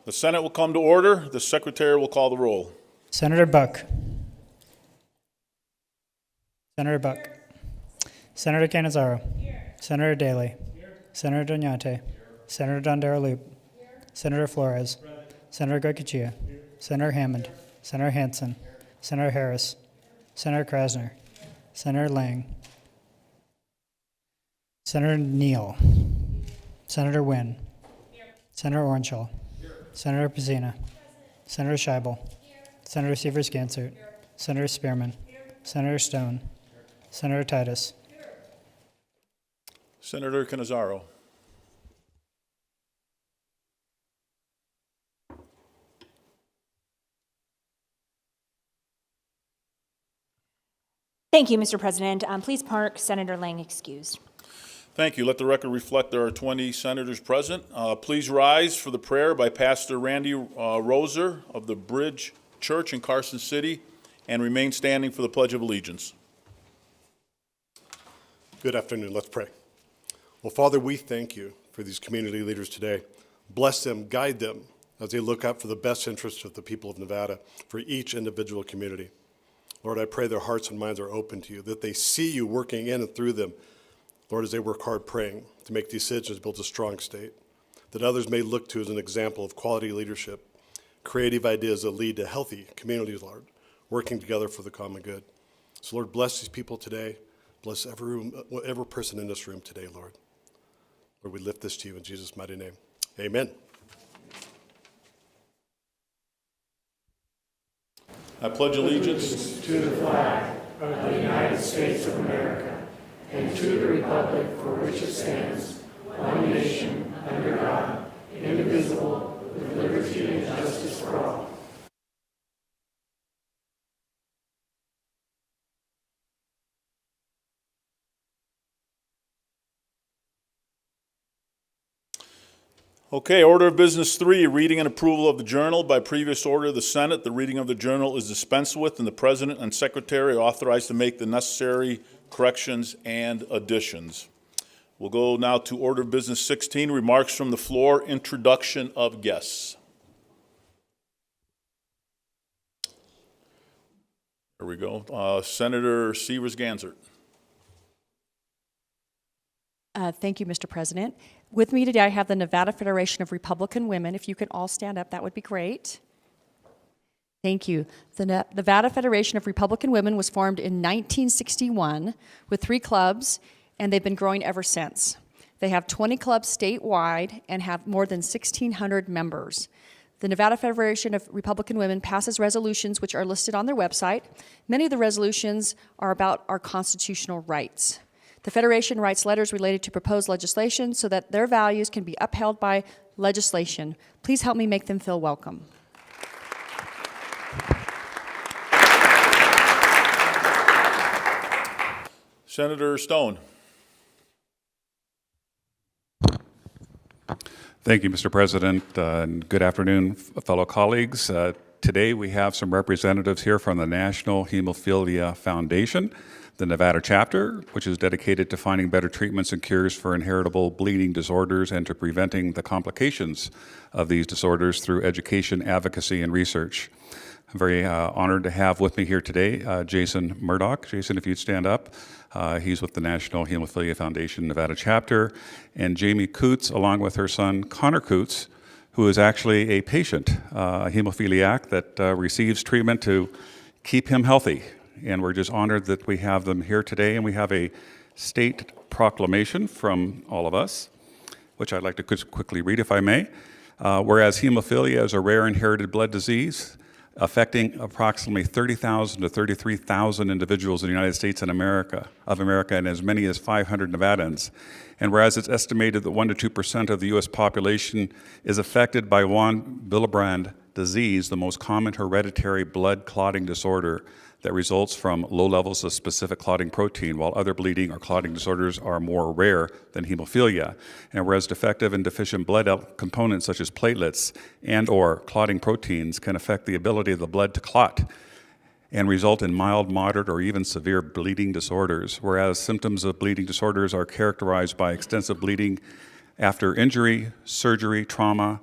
The Senate will come to order. The Secretary will call the roll. Senator Buck. Senator Buck. Senator Cannizzaro. Senator Daley. Senator Doñate. Senator Dondero-Loop. Senator Flores. Senator Goycochea. Senator Hammond. Senator Hansen. Senator Harris. Senator Krasner. Senator Lang. Senator Neal. Senator Wynn. Senator Orenshaw. Senator Pizzina. Senator Scheibel. Senator Sievers-Gansert. Senator Spearman. Senator Stone. Senator Titus. Senator Cannizzaro. Thank you, Mr. President. Please park Senator Lang excused. Thank you. Let the record reflect there are 20 senators present. Please rise for the prayer by Pastor Randy Roser of the Bridge Church in Carson City, and remain standing for the Pledge of Allegiance. Good afternoon. Let's pray. Well, Father, we thank you for these community leaders today. Bless them, guide them as they look out for the best interests of the people of Nevada, for each individual community. Lord, I pray their hearts and minds are open to you, that they see you working in and through them, Lord, as they work hard praying to make decisions to build a strong state, that others may look to as an example of quality leadership, creative ideas that lead to healthy communities, Lord, working together for the common good. So, Lord, bless these people today. Bless every person in this room today, Lord. Lord, we lift this to you in Jesus' mighty name. Amen. I pledge allegiance to the flag of the United States of America and to the republic for which it stands, one nation, under God, indivisible, with liberty and justice for all. Okay, order of business 3, reading and approval of the journal. By previous order of the Senate, the reading of the journal is dispensed with, and the President and Secretary are authorized to make the necessary corrections and additions. We'll go now to order of business 16, remarks from the floor, introduction of guests. There we go. Senator Sievers-Gansert. Thank you, Mr. President. With me today, I have the Nevada Federation of Republican Women. If you could all stand up, that would be great. Thank you. The Nevada Federation of Republican Women was formed in 1961 with 3 clubs, and they've been growing ever since. They have 20 clubs statewide and have more than 1,600 members. The Nevada Federation of Republican Women passes resolutions which are listed on their website. Many of the resolutions are about our constitutional rights. The Federation writes letters related to proposed legislation so that their values can be upheld by legislation. Please help me make them feel welcome. Senator Stone. Thank you, Mr. President, and good afternoon, fellow colleagues. Today we have some representatives here from the National Hemophilia Foundation, the Nevada chapter, which is dedicated to finding better treatments and cures for inheritable bleeding disorders and to preventing the complications of these disorders through education, advocacy, and research. I'm very honored to have with me here today Jason Murdoch. Jason, if you'd stand up. He's with the National Hemophilia Foundation Nevada chapter, and Jamie Coots, along with her son Connor Coots, who is actually a patient, a hemophiliac that receives treatment to keep him healthy. And we're just honored that we have them here today, and we have a state proclamation from all of us, which I'd like to quickly read, if I may. Whereas hemophilia is a rare inherited blood disease affecting approximately 30,000 to 33,000 individuals in the United States and America, and as many as 500 Nevadans. And whereas it's estimated that 1 to 2% of the U.S. population is affected by von Willebrand disease, the most common hereditary blood clotting disorder that results from low levels of specific clotting protein, while other bleeding or clotting disorders are more rare than hemophilia. And whereas defective and deficient blood components such as platelets and or clotting proteins can affect the ability of the blood to clot and result in mild, moderate, or even severe bleeding disorders, whereas symptoms of bleeding disorders are characterized by extensive bleeding after injury, surgery, trauma,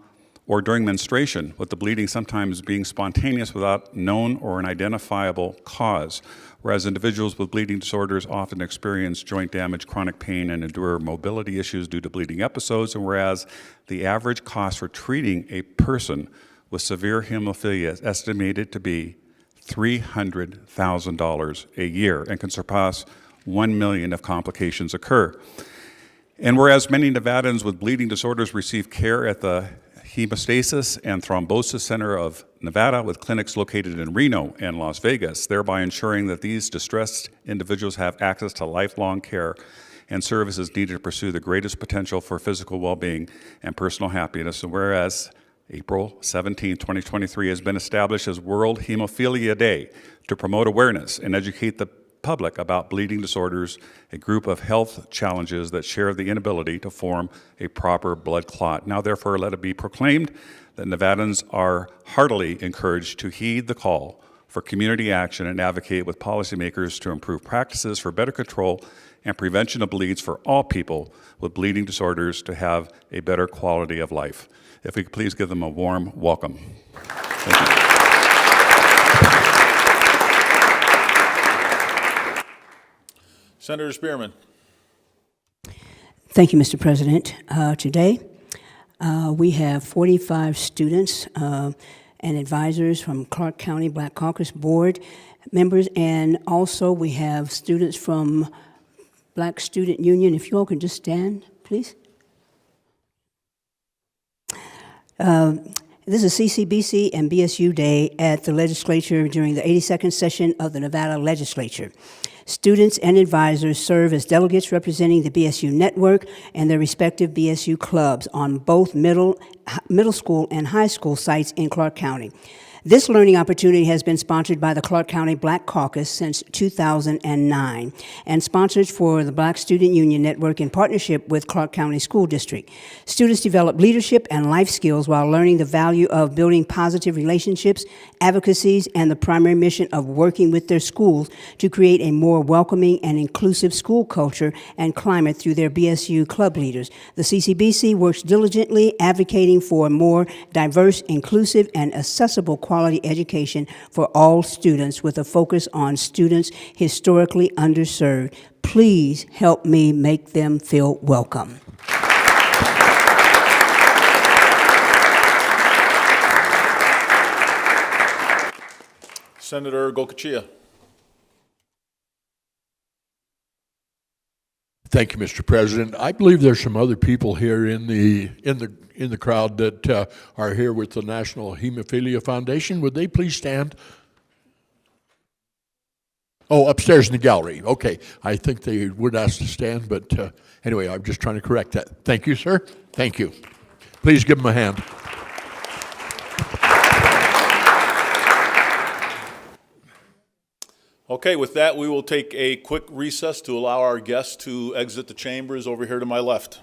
or during menstruation, with the bleeding sometimes being spontaneous without known or an identifiable cause, whereas individuals with bleeding disorders often experience joint damage, chronic pain, and endure mobility issues due to bleeding episodes, and whereas the average cost for treating a person with severe hemophilia is estimated to be $300,000 a year and can surpass 1 million if complications occur. And whereas many Nevadans with bleeding disorders receive care at the Hemostasis and Thrombosis Center of Nevada, with clinics located in Reno and Las Vegas, thereby ensuring that these distressed individuals have access to lifelong care and services needed to pursue the greatest potential for physical well-being and personal happiness. And whereas April 17, 2023 has been established as World Hemophilia Day to promote awareness and educate the public about bleeding disorders, a group of health challenges that share the inability to form a proper blood clot. Now, therefore, let it be proclaimed that Nevadans are heartily encouraged to heed the call for community action and advocate with policymakers to improve practices for better control and prevention of bleeds for all people with bleeding disorders to have a better quality of life. If we could please give them a warm welcome. Thank you. Senator Spearman. Thank you, Mr. President. Today, we have 45 students and advisors from Clark County Black Caucus Board members, and also we have students from Black Student Union. If you all could just stand, please. This is CCBC and BSU Day at the legislature during the 82nd session of the Nevada Legislature. Students and advisors serve as delegates representing the BSU network and their respective BSU clubs on both middle school and high school sites in Clark County. This learning opportunity has been sponsored by the Clark County Black Caucus since 2009 and sponsored for the Black Student Union Network in partnership with Clark County School District. Students develop leadership and life skills while learning the value of building positive relationships, advocacies, and the primary mission of working with their schools to create a more welcoming and inclusive school culture and climate through their BSU club leaders. The CCBC works diligently advocating for a more diverse, inclusive, and accessible quality education for all students with a focus on students historically underserved. Please help me make them feel welcome. Senator Gokachia. Thank you, Mr. President. I believe there's some other people here in the crowd that are here with the National Hemophilia Foundation. Would they please stand? Oh, upstairs in the gallery. Okay, I think they would ask to stand, but anyway, I'm just trying to correct that. Thank you, sir. Thank you. Please give them a hand. Okay, with that, we will take a quick recess to allow our guests to exit the chambers over here to my left.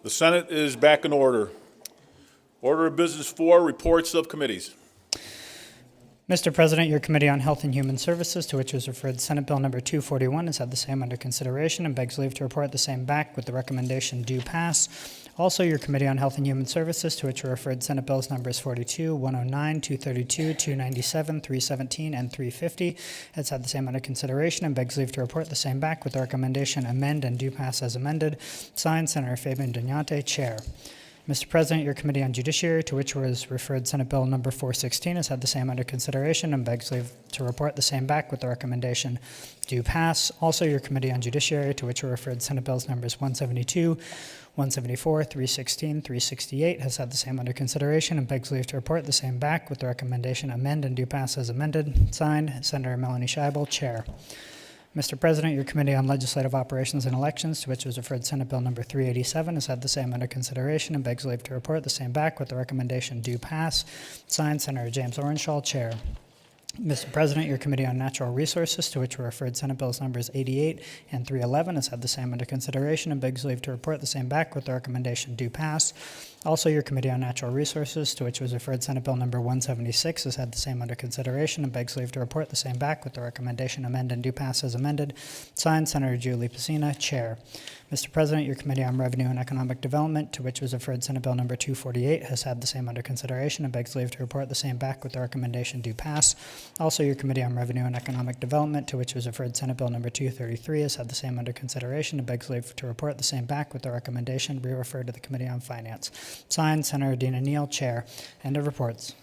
The Senate is back in order. Order of Business 4, reports of committees. Mr. President, your Committee on Health and Human Services, to which was referred Senate Bill Number 241, has had the same under consideration and begs leave to report the same back with the recommendation do pass. Also, your Committee on Health and Human Services, to which were referred Senate Bills Numbers 42, 109, 232, 297, 317, and 350, has had the same under consideration and begs leave to report the same back with the recommendation amend and do pass as amended. Signed, Senator Fabian Dugnante, Chair. Mr. President, your Committee on Judiciary, to which was referred Senate Bill Number 416, has had the same under consideration and begs leave to report the same back with the recommendation do pass. Also, your Committee on Judiciary, to which were referred Senate Bills Numbers 172, 174, 316, 368, has had the same under consideration and begs leave to report the same back with the recommendation amend and do pass as amended. Signed, Senator Melanie Scheibel, Chair. Mr. President, your Committee on Legislative Operations and Elections, to which was referred Senate Bill Number 387, has had the same under consideration and begs leave to report the same back with the recommendation do pass. Signed, Senator James Orenshaw, Chair. Mr. President, your Committee on Natural Resources, to which were referred Senate Bills Numbers 88 and 311, has had the same under consideration and begs leave to report the same back with the recommendation do pass. Also, your Committee on Natural Resources, to which was referred Senate Bill Number 176, has had the same under consideration and begs leave to report the same back with the recommendation amend and do pass as amended. Signed, Senator Julie Pacina, Chair. Mr. President, your Committee on Revenue and Economic Development, to which was referred Senate Bill Number 248, has had the same under consideration and begs leave to report the same back with the recommendation do pass. Also, your Committee on Revenue and Economic Development, to which was referred Senate Bill Number 233, has had the same under consideration and begs leave to report the same back with the recommendation be referred to the Committee on Finance. Signed, Senator Dina Neal, Chair. End of reports.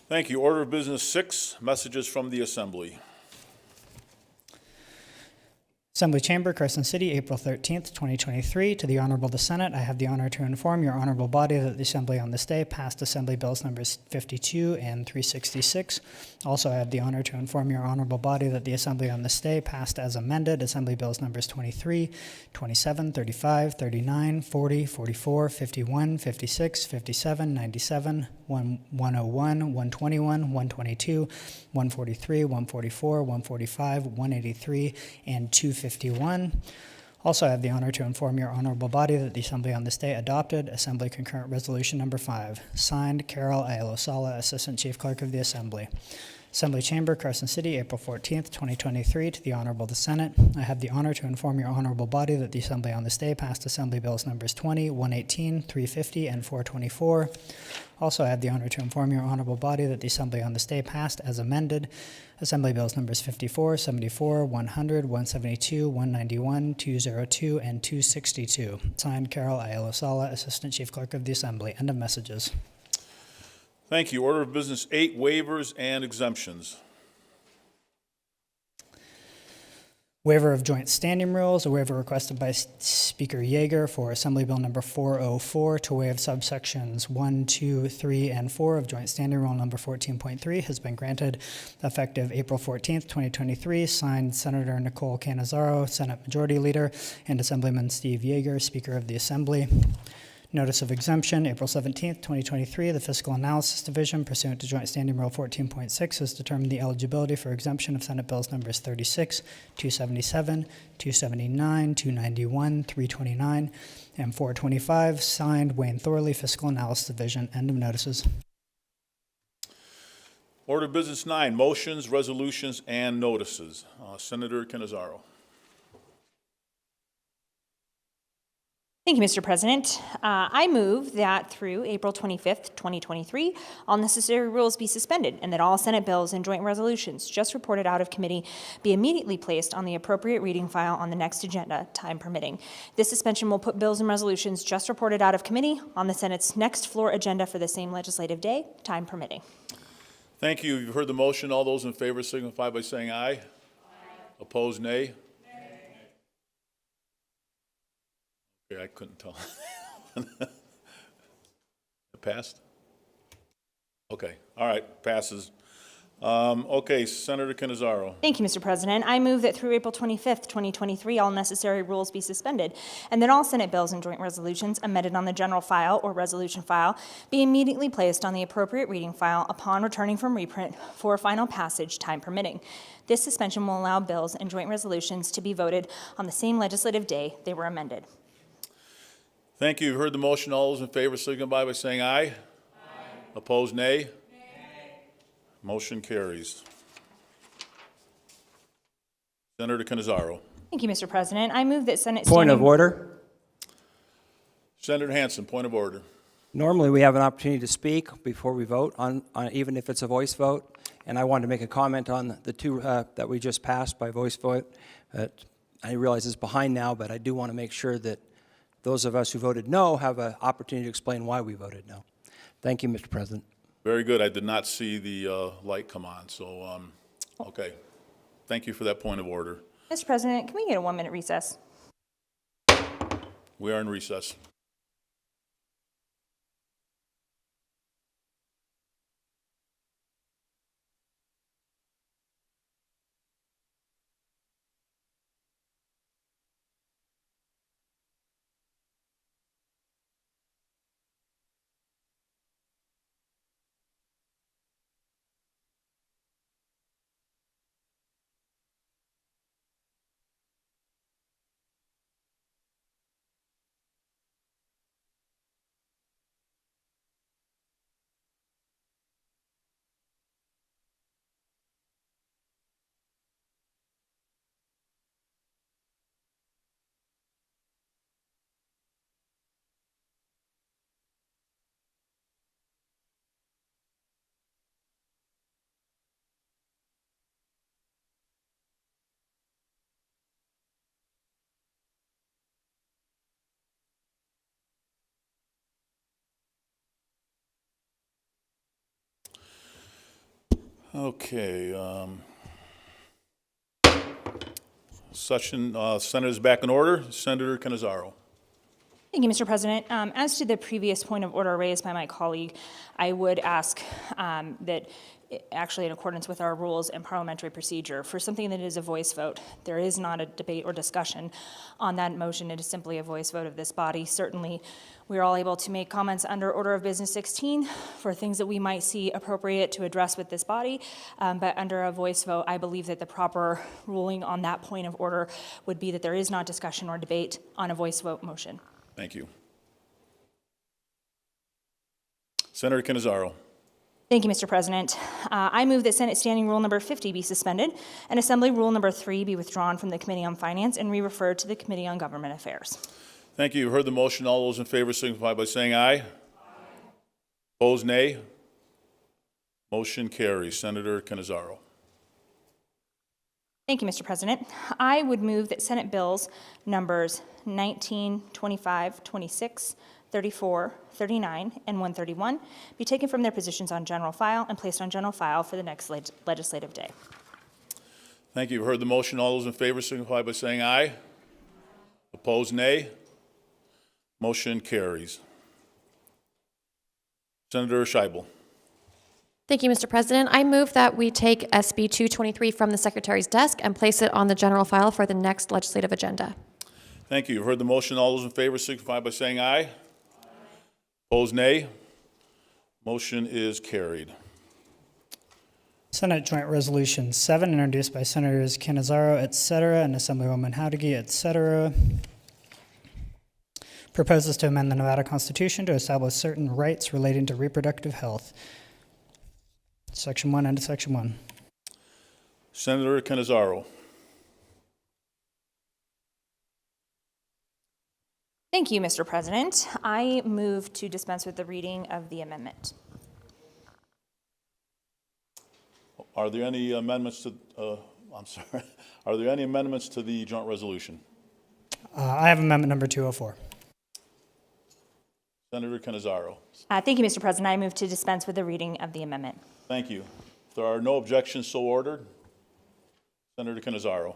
Thank you. Order of Business 6, messages from the Assembly. Assembly Chamber, Carson City, April 13th, 2023. To the Honorable the Senate, I have the honor to inform your honorable body that the Assembly on this day passed Assembly Bills Numbers 52 and 366. Also, I have the honor to inform your honorable body that the Assembly on this day passed as amended Assembly Bills Numbers 23, 27, 35, 39, 40, 44, 51, 56, 57, 97, 101, 121, 122, 143, 144, 145, 183, and 251. Also, I have the honor to inform your honorable body that the Assembly on this day adopted Assembly Concurrent Resolution Number 5. Signed, Carol Aiello Sala, Assistant Chief Clerk of the Assembly. Assembly Chamber, Carson City, April 14th, 2023. To the Honorable the Senate, I have the honor to inform your honorable body that the Assembly on this day passed Assembly Bills Numbers 20, 118, 350, and 424. Also, I have the honor to inform your honorable body that the Assembly on this day passed as amended Assembly Bills Numbers 54, 74, 100, 172, 191, 202, and 262. Signed, Carol Aiello Sala, Assistant Chief Clerk of the Assembly. End of messages. Thank you. Order of Business 8, waivers and exemptions. Waiver of joint standing rules, a waiver requested by Speaker Yeager for Assembly Bill Number 404 to waive subsections 1, 2, 3, and 4 of Joint Standing Rule Number 14.3 has been granted effective April 14th, 2023. Signed, Senator Nicole Cannizzaro, Senate Majority Leader, and Assemblyman Steve Yeager, Speaker of the Assembly. Notice of exemption, April 17th, 2023, the Fiscal Analysis Division, pursuant to Joint Standing Rule 14.6, has determined the eligibility for exemption of Senate Bills Numbers 36, 277, 279, 291, 329, and 425. Signed, Wayne Thorley, Fiscal Analysis Division. End of notices. Order of Business 9, motions, resolutions, and notices. Senator Cannizzaro. Thank you, Mr. President. I move that through April 25th, 2023, all necessary rules be suspended and that all Senate bills and joint resolutions just reported out of committee be immediately placed on the appropriate reading file on the next agenda, time permitting. This suspension will put bills and resolutions just reported out of committee on the Senate's next floor agenda for the same legislative day, time permitting. Thank you. You've heard the motion. All those in favor signify by saying aye. Aye. Opposed, nay. I couldn't tell. It passed? Okay. All right. Passes. Okay. Senator Cannizzaro. Thank you, Mr. President. I move that through April 25th, 2023, all necessary rules be suspended and that all Senate bills and joint resolutions amended on the general file or resolution file be immediately placed on the appropriate reading file upon returning from reprint for final passage, time permitting. This suspension will allow bills and joint resolutions to be voted on the same legislative day they were amended. Thank you. You've heard the motion. All those in favor signify by saying aye. Aye. Opposed, nay. Motion carries. Senator Cannizzaro. Thank you, Mr. President. I move that Senate Point of standing... order. Senator Hansen, point of order. Normally, we have an opportunity to speak before we vote, on even if it's a voice vote. And I wanted to make a comment on the two that we just passed by voice vote. I realize it's behind now, but I do want to make sure that those of us who voted no have an opportunity to explain why we voted no. Thank you, Mr. President. Very good. I did not see the light come on, so, okay. Thank you for that point of order. Mr. President, can we get a 1-minute recess? We are in recess. Okay. Senator's back in order. Senator Cannizzaro. Thank you, Mr. President. As to the previous point of order raised by my colleague, I would ask that, actually in accordance with our rules and parliamentary procedure, for something that is a voice vote, there is not a debate or discussion on that motion. It is simply a voice vote of this body. Certainly, we are all able to make comments under Order of Business 16 for things that we might see appropriate to address with this body, but under a voice vote, I believe that the proper ruling on that point of order would be that there is not discussion or debate on a voice vote motion. Thank you. Senator Cannizzaro. Thank you, Mr. President. I move that Senate Standing Rule Number 50 be suspended and Assembly Rule Number 3 be withdrawn from the Committee on Finance and re-referred to the Committee on Government Affairs. Thank you. You heard the motion. All those in favor signify by saying aye. Aye. Opposed, nay. Motion carries. Senator Cannizzaro. Thank you, Mr. President. I would move that Senate Bills Numbers 19, 25, 26, 34, 39, and 131 be taken from their positions on general file and placed on general file for the next legislative day. Thank you. You heard the motion. All those in favor signify by saying aye. Opposed, nay. Motion carries. Senator Scheibel. Thank you, Mr. President. I move that we take SB 223 from the Secretary's desk and place it on the general file for the next legislative agenda. Thank you. You heard the motion. All those in favor signify by saying aye. Opposed, nay. Motion is carried. Senate Joint Resolution 7, introduced by Senators Cannizzaro, et cetera, and Assemblywoman Howdigi, et cetera, proposes to amend the Nevada Constitution to establish certain rights relating to reproductive health. Section 1, end of Section 1. Senator Cannizzaro. Thank you, Mr. President. I move to dispense with the reading of the amendment. Are there any amendments to, are there any amendments to the joint resolution? I have amendment number 204. Senator Cannizzaro. Thank you, Mr. President. I move to dispense with the reading of the amendment. Thank you. If there are no objections, so ordered. Senator Cannizzaro.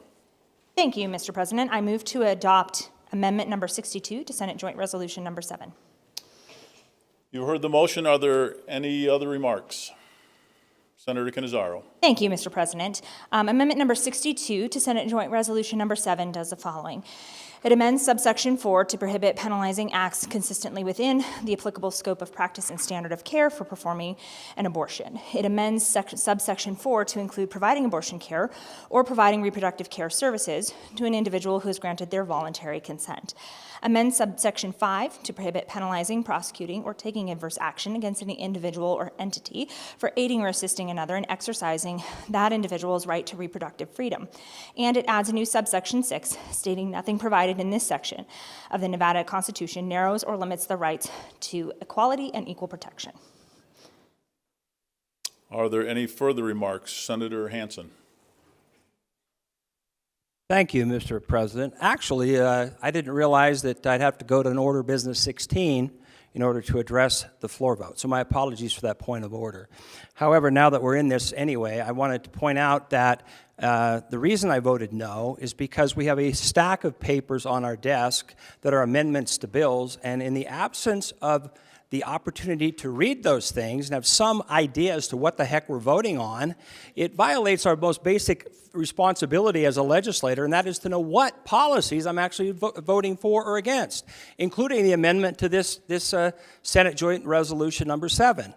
Thank you, Mr. President. I move to adopt amendment number 62 to Senate Joint Resolution number 7. You heard the motion. Are there any other remarks? Senator Cannizzaro. Thank you, Mr. President. Amendment number 62 to Senate Joint Resolution number 7 does the following. It amends subsection 4 to prohibit penalizing acts consistently within the applicable scope of practice and standard of care for performing an abortion. It amends subsection 4 to include providing abortion care or providing reproductive care services to an individual who has granted their voluntary consent. Amends subsection 5 to prohibit penalizing, prosecuting, or taking adverse action against any individual or entity for aiding or assisting another in exercising that individual's right to reproductive freedom. And it adds a new subsection 6 stating nothing provided in this section of the Nevada Constitution narrows or limits the rights to equality and equal protection. Are there any further remarks? Senator Hansen. Thank you, Mr. President. Actually, I didn't realize that I'd have to go to an order of business 16 in order to address the floor vote. So my apologies for that point of order. However, now that we're in this anyway, I wanted to point out that the reason I voted no is because we have a stack of papers on our desk that are amendments to bills, and in the absence of the opportunity to read those things and have some idea as to what the heck we're voting on, it violates our most basic responsibility as a legislator, and that is to know what policies I'm actually voting for or against, including the amendment to this Senate Joint Resolution number 7.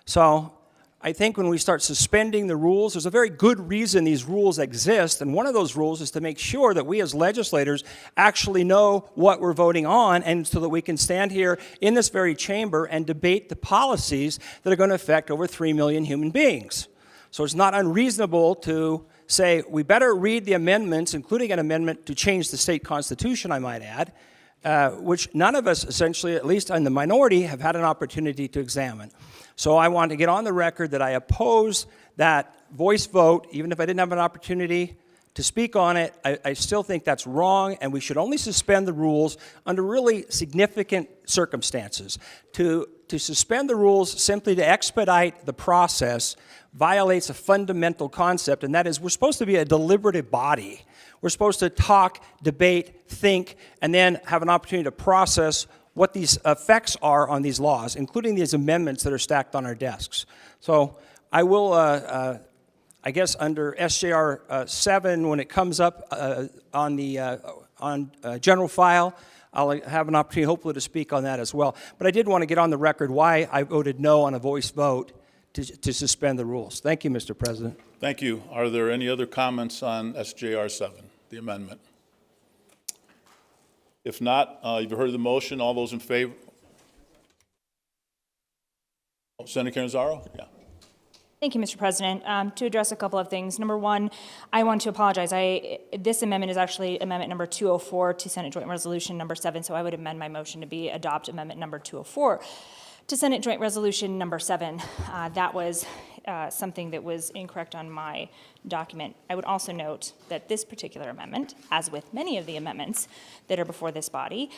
So I think when we start suspending the rules, there's a very good reason these rules exist, and one of those rules is to make sure that we as legislators actually know what we're voting on, and so that we can stand here in this very chamber and debate the policies that are going to affect over 3 million human beings. So it's not unreasonable to say we better read the amendments, including an amendment to change the state constitution, I might add, which none of us essentially, at least in the minority, have had an opportunity to examine. So I want to get on the record that I oppose that voice vote, even if I didn't have an opportunity to speak on it. I still think that's wrong, and we should only suspend the rules under really significant circumstances. To suspend the rules simply to expedite the process violates a fundamental concept, and that is we're supposed to be a deliberative body. We're supposed to talk, debate, think, and then have an opportunity to process what these effects are on these laws, including these amendments that are stacked on our desks. So I will, I guess under SJR 7, when it comes up on general file, I'll have an opportunity hopefully to speak on that as well. But I did want to get on the record why I voted no on a voice vote to suspend the rules. Thank you, Mr. President. Thank you. Are there any other comments on SJR 7, the amendment? If not, you've heard the motion. All those in favor? Senator Cannizzaro? Yeah. Thank you, Mr. President. To address a couple of things. Number one, I want to apologize. This amendment is actually amendment number 204 to Senate Joint Resolution number 7, so I would amend my motion to be adopt amendment number 204 to Senate Joint Resolution number 7. That was something that was incorrect on my document. I would also note that this particular amendment, as with many of the amendments that are before this body,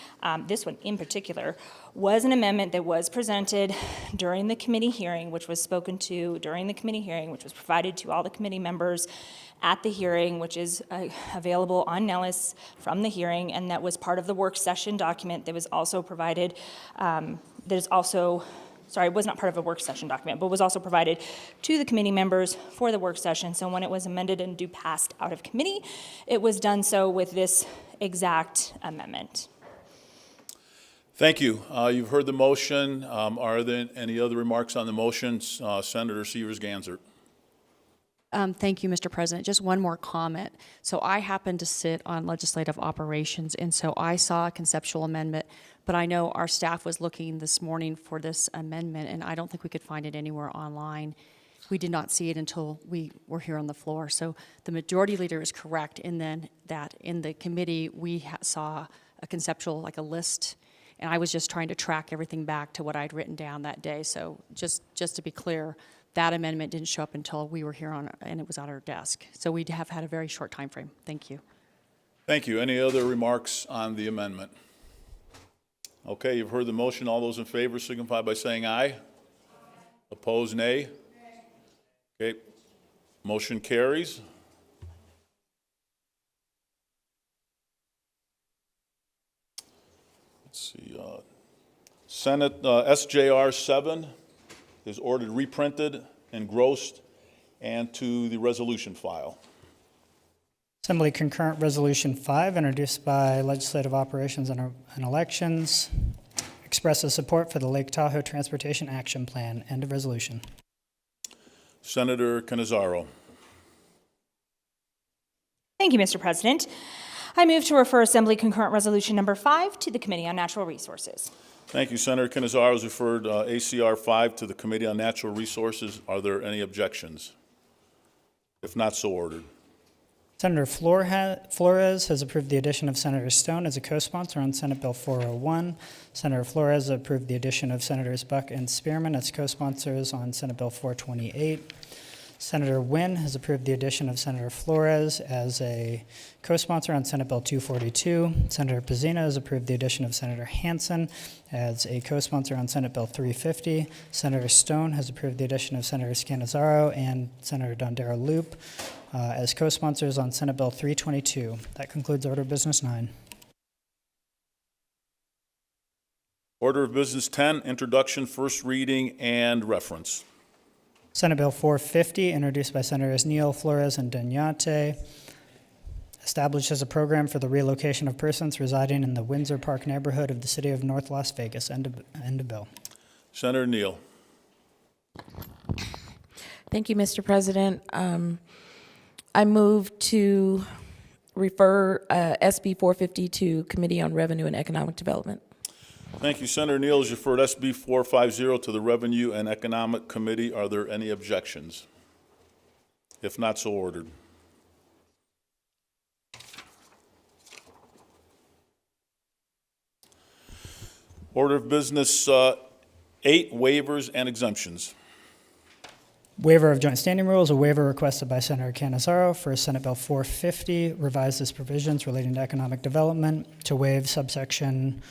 this one in particular, was an amendment that was presented during the committee hearing, which was spoken to during the committee hearing, which was provided to all the committee members at the hearing, which is available on Nellis from the hearing, and that was part of the work session document that was also provided, it was not part of a work session document, but was also provided to the committee members for the work session. So when it was amended and due passed out of committee, it was done so with this exact amendment. Thank you. You've heard the motion. Are there any other remarks on the motion? Senator Severs-Ganzert. Thank you, Mr. President. Just one more comment. So I happen to sit on legislative operations, and so I saw a conceptual amendment, but I know our staff was looking this morning for this amendment, and I don't think we could find it anywhere online. We did not see it until we were here on the floor. So the majority leader is correct in then that in the committee we saw a conceptual, like a list, and I was just trying to track everything back to what I'd written down that day. So just to be clear, that amendment didn't show up until we were here and it was on our desk. So we have had a very short time frame. Thank you. Thank you. Any other remarks on the amendment? Okay, you've heard the motion. All those in favor signify by saying aye. Opposed, nay. Okay, motion carries. Let's see. Senate SJR 7 is ordered reprinted, engrossed, and to the resolution file. Assembly Concurrent Resolution 5, introduced by Legislative Operations and Elections, expresses support for the Lake Tahoe Transportation Action Plan. End of resolution. Senator Cannizzaro. Thank you, Mr. President. I move to refer Assembly Concurrent Resolution Number 5 to the Committee on Natural Resources. Thank you. Senator Cannizzaro has referred ACR 5 to the Committee on Natural Resources. Are there any objections? If not, so ordered. Senator Flores has approved the addition of Senator Stone as a co-sponsor on Senate Bill 401. Senator Flores approved the addition of Senators Buck and Spearman as co-sponsors on Senate Bill 428. Senator Wynn has approved the addition of Senator Flores as a co-sponsor on Senate Bill 242. Senator Pizzina has approved the addition of Senator Hansen as a co-sponsor on Senate Bill 350. Senator Stone has approved the addition of Senators Cannizzaro and Senator Dondero Loop as co-sponsors on Senate Bill 322. That concludes Order of Business 9. Order of Business 10, introduction, first reading, and reference. Senate Bill 450, introduced by Senators Neal, Flores, and Danyate, establishes a program for the relocation of persons residing in the Windsor Park neighborhood of the city of North Las Vegas. End of bill. Senator Neal. Thank you, Mr. President. I move to refer SB 450 to Committee on Revenue and Economic Development. Thank you. Senator Neal has referred SB 450 to the Revenue and Economic Committee. Are there any objections? If not, so ordered. Order of Business 8, waivers and exemptions. Waiver of joint standing rules, a waiver requested by Senator Cannizzaro for Senate Bill 450, revises provisions relating to economic development to waive subsection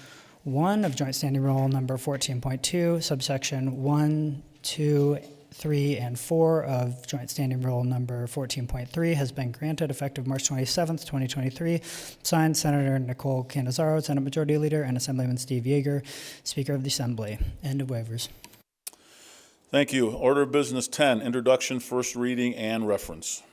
1 of Joint Standing Rule number 14.2, subsection 1, 2, 3, and 4 of Joint Standing Rule number 14.3 has been granted effective March 27th, 2023. Signed, Senator Nicole Cannizzaro, Senate Majority Leader, and Assemblyman Steve Yeager, Speaker of the Assembly. End of waivers. Thank you. Order of Business 10, introduction, first reading, and reference.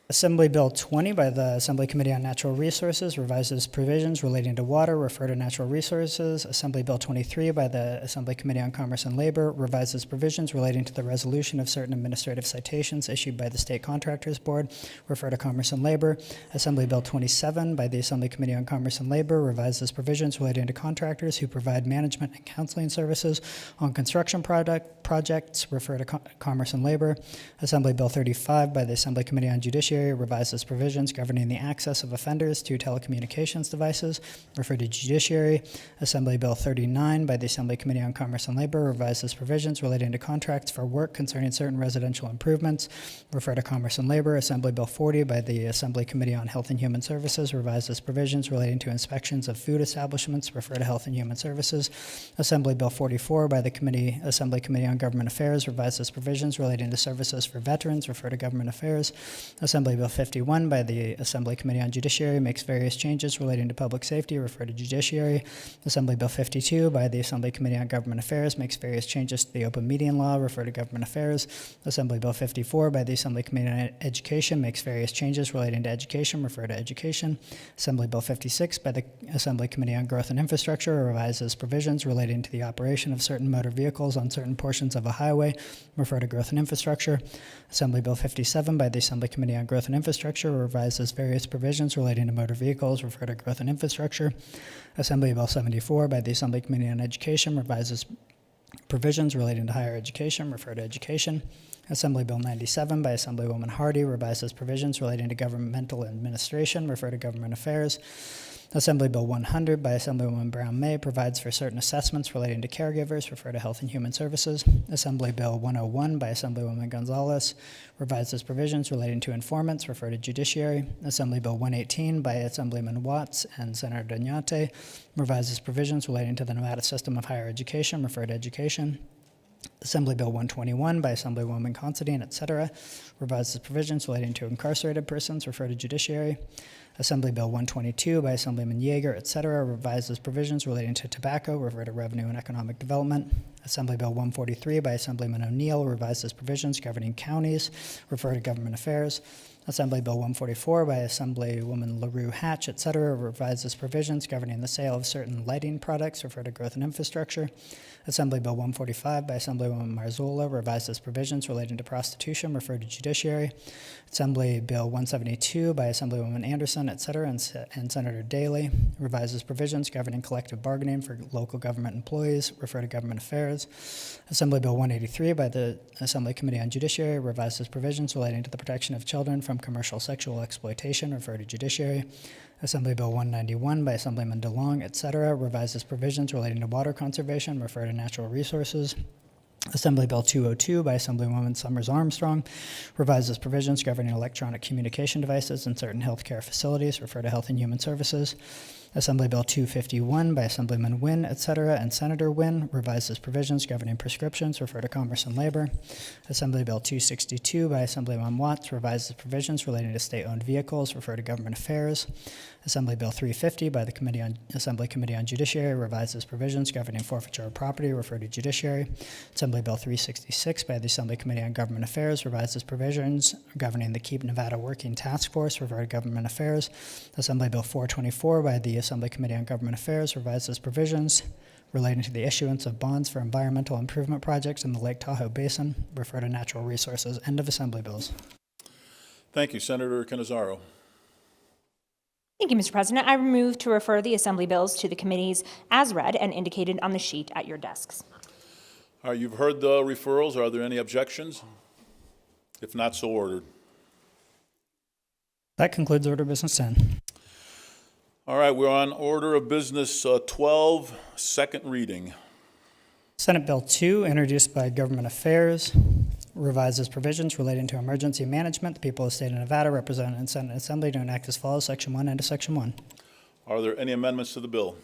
Assembly Bill 20 by the Assembly Committee on Natural Resources revises provisions relating to water, refer to natural resources. Assembly Bill 23 by the Assembly Committee on Commerce and Labor revises provisions relating to the resolution of certain administrative citations issued by the State Contractors Board, refer to Commerce and Labor. Assembly Bill 27 by the Assembly Committee on Commerce and Labor revises provisions relating to contractors who provide management and counseling services on construction projects, refer to Commerce and Labor. Assembly Bill 35 by the Assembly Committee on Judiciary revises provisions governing the access of offenders to telecommunications devices, refer to Judiciary. Assembly Bill 39 by the Assembly Committee on Commerce and Labor revises provisions relating to contracts for work concerning certain residential improvements, refer to Commerce and Labor. Assembly Bill 40 by the Assembly Committee on Health and Human Services revises provisions relating to inspections of food establishments, refer to Health and Human Services. Assembly Bill 44 by the Assembly Committee on Government Affairs revises provisions relating to services for veterans, refer to Government Affairs. Assembly Bill 51 by the Assembly Committee on Judiciary makes various changes relating to public safety, refer to Judiciary. Assembly Bill 52 by the Assembly Committee on Government Affairs makes various changes to the Open Meeting Law, refer to Government Affairs. Assembly Bill 54 by the Assembly Committee on Education makes various changes relating to education, refer to Education. Assembly Bill 56 by the Assembly Committee on Growth and Infrastructure revises provisions relating to the operation of certain motor vehicles on certain portions of a highway, refer to Growth and Infrastructure. Assembly Bill 57 by the Assembly Committee on Growth and Infrastructure revises various provisions relating to motor vehicles, refer to Growth and Infrastructure. Assembly Bill 74 by the Assembly Committee on Education revises provisions relating to higher education, refer to Education. Assembly Bill 97 by Assemblywoman Hardy revises provisions relating to governmental administration, refer to Government Affairs. Assembly Bill 100 by Assemblywoman Brown May provides for certain assessments relating to caregivers, refer to Health and Human Services. Assembly Bill 101 by Assemblywoman Gonzalez revises provisions relating to informants, refer to Judiciary. Assembly Bill 118 by Assemblyman Watts and Senator Danyate revises provisions relating to the Nevada system of higher education, refer to Education. Assembly Bill 121 by Assemblywoman Considine, etc., revises provisions relating to incarcerated persons, refer to judiciary. Assembly Bill 122 by Assemblyman Yeager, etc., revises provisions relating to tobacco, refer to revenue and economic development. Assembly Bill 143 by Assemblyman O'Neill revises provisions governing counties, refer to government affairs. Assembly Bill 144 by Assemblywoman LaRue Hatch, etc., revises provisions governing the sale of certain lighting products, refer to growth and infrastructure. Assembly Bill 145 by Assemblywoman Marzola revises provisions relating to prostitution, refer to judiciary. Assembly Bill 172 by Assemblywoman Anderson, etc., and Senator Daley revises provisions governing collective bargaining for local government employees, refer to government affairs. Assembly Bill 183 by the Assembly Committee on Judiciary revises provisions relating to the protection of children from commercial sexual exploitation, refer to judiciary. Assembly Bill 191 by Assemblyman DeLong, etc., revises provisions relating to water conservation, refer to natural resources. Assembly Bill 202 by Assemblywoman Summers Armstrong revises provisions governing electronic communication devices in certain healthcare facilities, refer to Health and Human Services. Assembly Bill 251 by Assemblyman Wynn, etc., and Senator Wynn revises provisions governing prescriptions, refer to Commerce and Labor. Assembly Bill 262 by Assemblyman Watts revises provisions relating to state-owned vehicles, refer to Government Affairs. Assembly Bill 350 by the Assembly Committee on Judiciary revises provisions governing forfeiture of property, refer to Judiciary. Assembly Bill 366 by the Assembly Committee on Government Affairs revises provisions governing the Keep Nevada Working Task Force, refer to Government Affairs. Assembly Bill 424 by the Assembly Committee on Government Affairs revises provisions relating to the issuance of bonds for environmental improvement projects in the Lake Tahoe Basin, refer to Natural Resources. End of Assembly Bills. Thank you. Senator Cannizzaro. Thank you, Mr. President. I move to refer the Assembly bills to the committees as read and indicated on the sheet at your desks. All right, you've heard the referrals. Are there any objections? If not, so ordered. That concludes Order of Business 10. All right, we're on Order of Business 12, second reading. Senate Bill 2, introduced by Government Affairs, revises provisions relating to emergency management. The people of the state of Nevada, represented in Senate and Assembly, to enact as follows: Section 1 and to Section 1. Are there any amendments to the bill?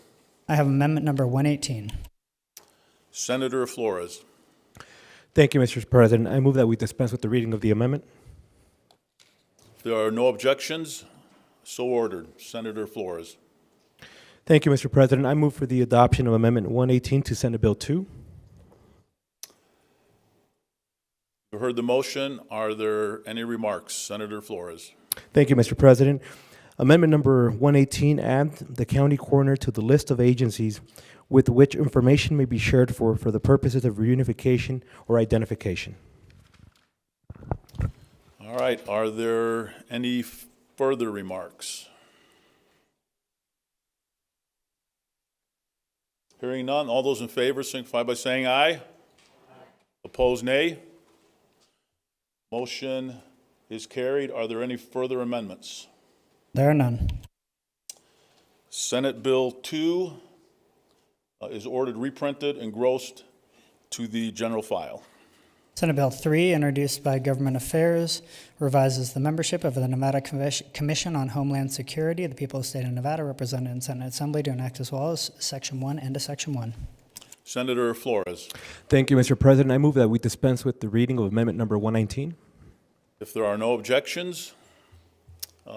I have amendment number 118. Senator Flores. Thank you, Mr. President. I move that we dispense with the reading of the amendment. If there are no objections, so ordered. Senator Flores. Thank you, Mr. President. I move for the adoption of Amendment 118 to Senate Bill 2. You heard the motion. Are there any remarks? Senator Flores. Thank you, Mr. President. Amendment number 118 adds the county coroner to the list of agencies with which information may be shared for the purposes of reunification or identification. All right. Are there any further remarks? Hearing none, all those in favor signify by saying aye. Opposed, nay. Motion is carried. Are there any further amendments? There are none. Senate Bill 2 is ordered reprinted and grossed to the general file. Senate Bill 3, introduced by Government Affairs, revises the membership of the Nevada Commission on Homeland Security. The people of the state of Nevada, represented in Senate Assembly, to enact as well as Section 1 and to Section 1. Senator Flores. Thank you, Mr. President. I move that we dispense with the reading of Amendment number 119. If there are no objections,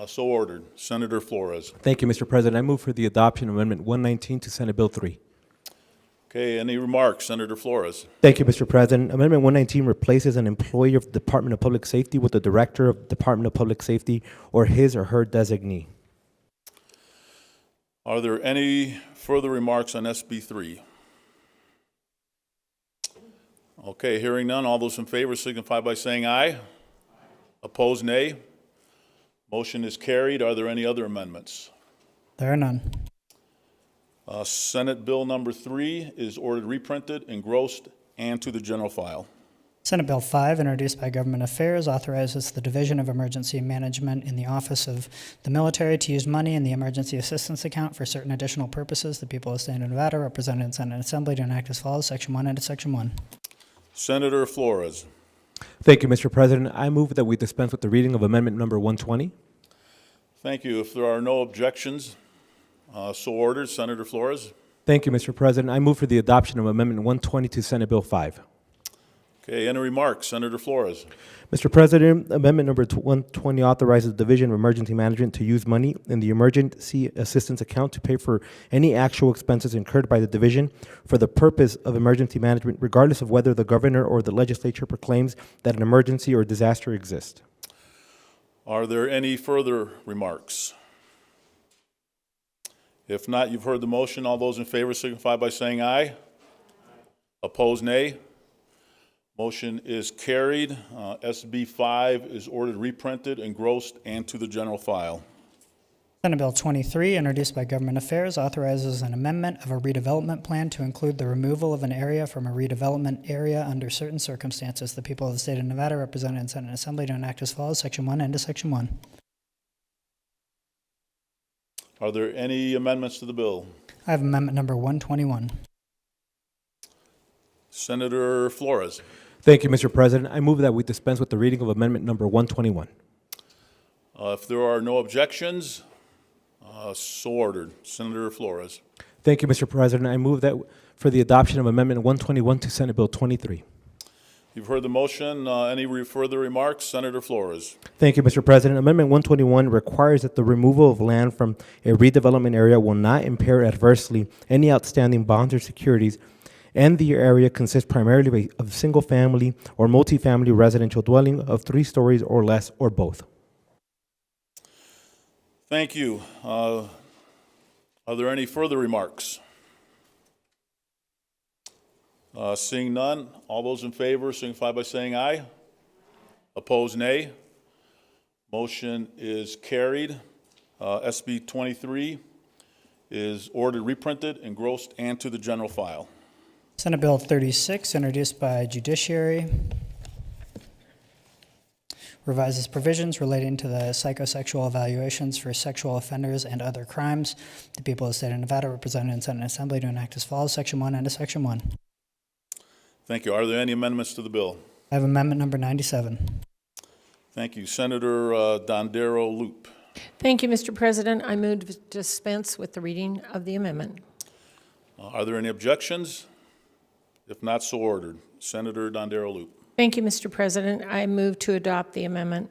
so ordered. Senator Flores. Thank you, Mr. President. I move for the adoption of Amendment 119 to Senate Bill 3. Okay, any remarks? Senator Flores. Thank you, Mr. President. Amendment 119 replaces an employee of the Department of Public Safety with the Director of Department of Public Safety or his or her designee. Are there any further remarks on SB 3? Okay, hearing none, all those in favor signify by saying aye. Opposed, nay. Motion is carried. Are there any other amendments? There are none. Senate Bill number 3 is ordered reprinted, engrossed, and to the general file. Senate Bill 5, introduced by Government Affairs, authorizes the Division of Emergency Management in the Office of the Military to use money in the Emergency Assistance Account for certain additional purposes. The people of the state of Nevada, represented in Senate and Assembly, to enact as follows: Section 1 and to Section 1. Senator Flores. Thank you, Mr. President. I move that we dispense with the reading of Amendment number 120. Thank you. If there are no objections, so ordered. Senator Flores. Thank you, Mr. President. I move for the adoption of Amendment 120 to Senate Bill 5. Okay, any remarks? Senator Flores. Mr. President, Amendment number 120 authorizes the Division of Emergency Management to use money in the Emergency Assistance Account to pay for any actual expenses incurred by the division for the purpose of emergency management, regardless of whether the governor or the legislature proclaims that an emergency or disaster exists. Are there any further remarks? If not, you've heard the motion. All those in favor signify by saying aye. Opposed, nay. Motion is carried. SB 5 is ordered reprinted, engrossed, and to the general file. Senate Bill 23, introduced by Government Affairs, authorizes an amendment of a redevelopment plan to include the removal of an area from a redevelopment area under certain circumstances. The people of the state of Nevada, represented in Senate and Assembly, to enact as follows. Section 1 and to Section 1. Are there any amendments to the bill? I have amendment number 121. Senator Flores. Thank you, Mr. President. I move that we dispense with the reading of Amendment number 121. If there are no objections, so ordered. Senator Flores. Thank you, Mr. President. I move that for the adoption of Amendment 121 to Senate Bill 23. You've heard the motion. Any further remarks? Senator Flores. Thank you, Mr. President. Amendment 121 requires that the removal of land from a redevelopment area will not impair adversely any outstanding bonds or securities, and the area consists primarily of single-family or multifamily residential dwelling of 3 stories or less, or both. Thank you. Are there any further remarks? Seeing none, all those in favor signify by saying aye. Opposed, nay. Motion is carried. SB 23 is ordered reprinted, engrossed, and to the general file. Senate Bill 36, introduced by Judiciary, revises provisions relating to the psychosexual evaluations for sexual offenders and other crimes. The people of the state of Nevada, represented in Senate and Assembly, to enact as follows. Section 1 and to Section 1. Thank you. Are there any amendments to the bill? I have amendment number 97. Thank you. Senator Dondero Loop. Thank you, Mr. President. I move to dispense with the reading of the amendment. Are there any objections? If not, so ordered. Senator Dondero Loop. Thank you, Mr. President. I move to adopt the amendment.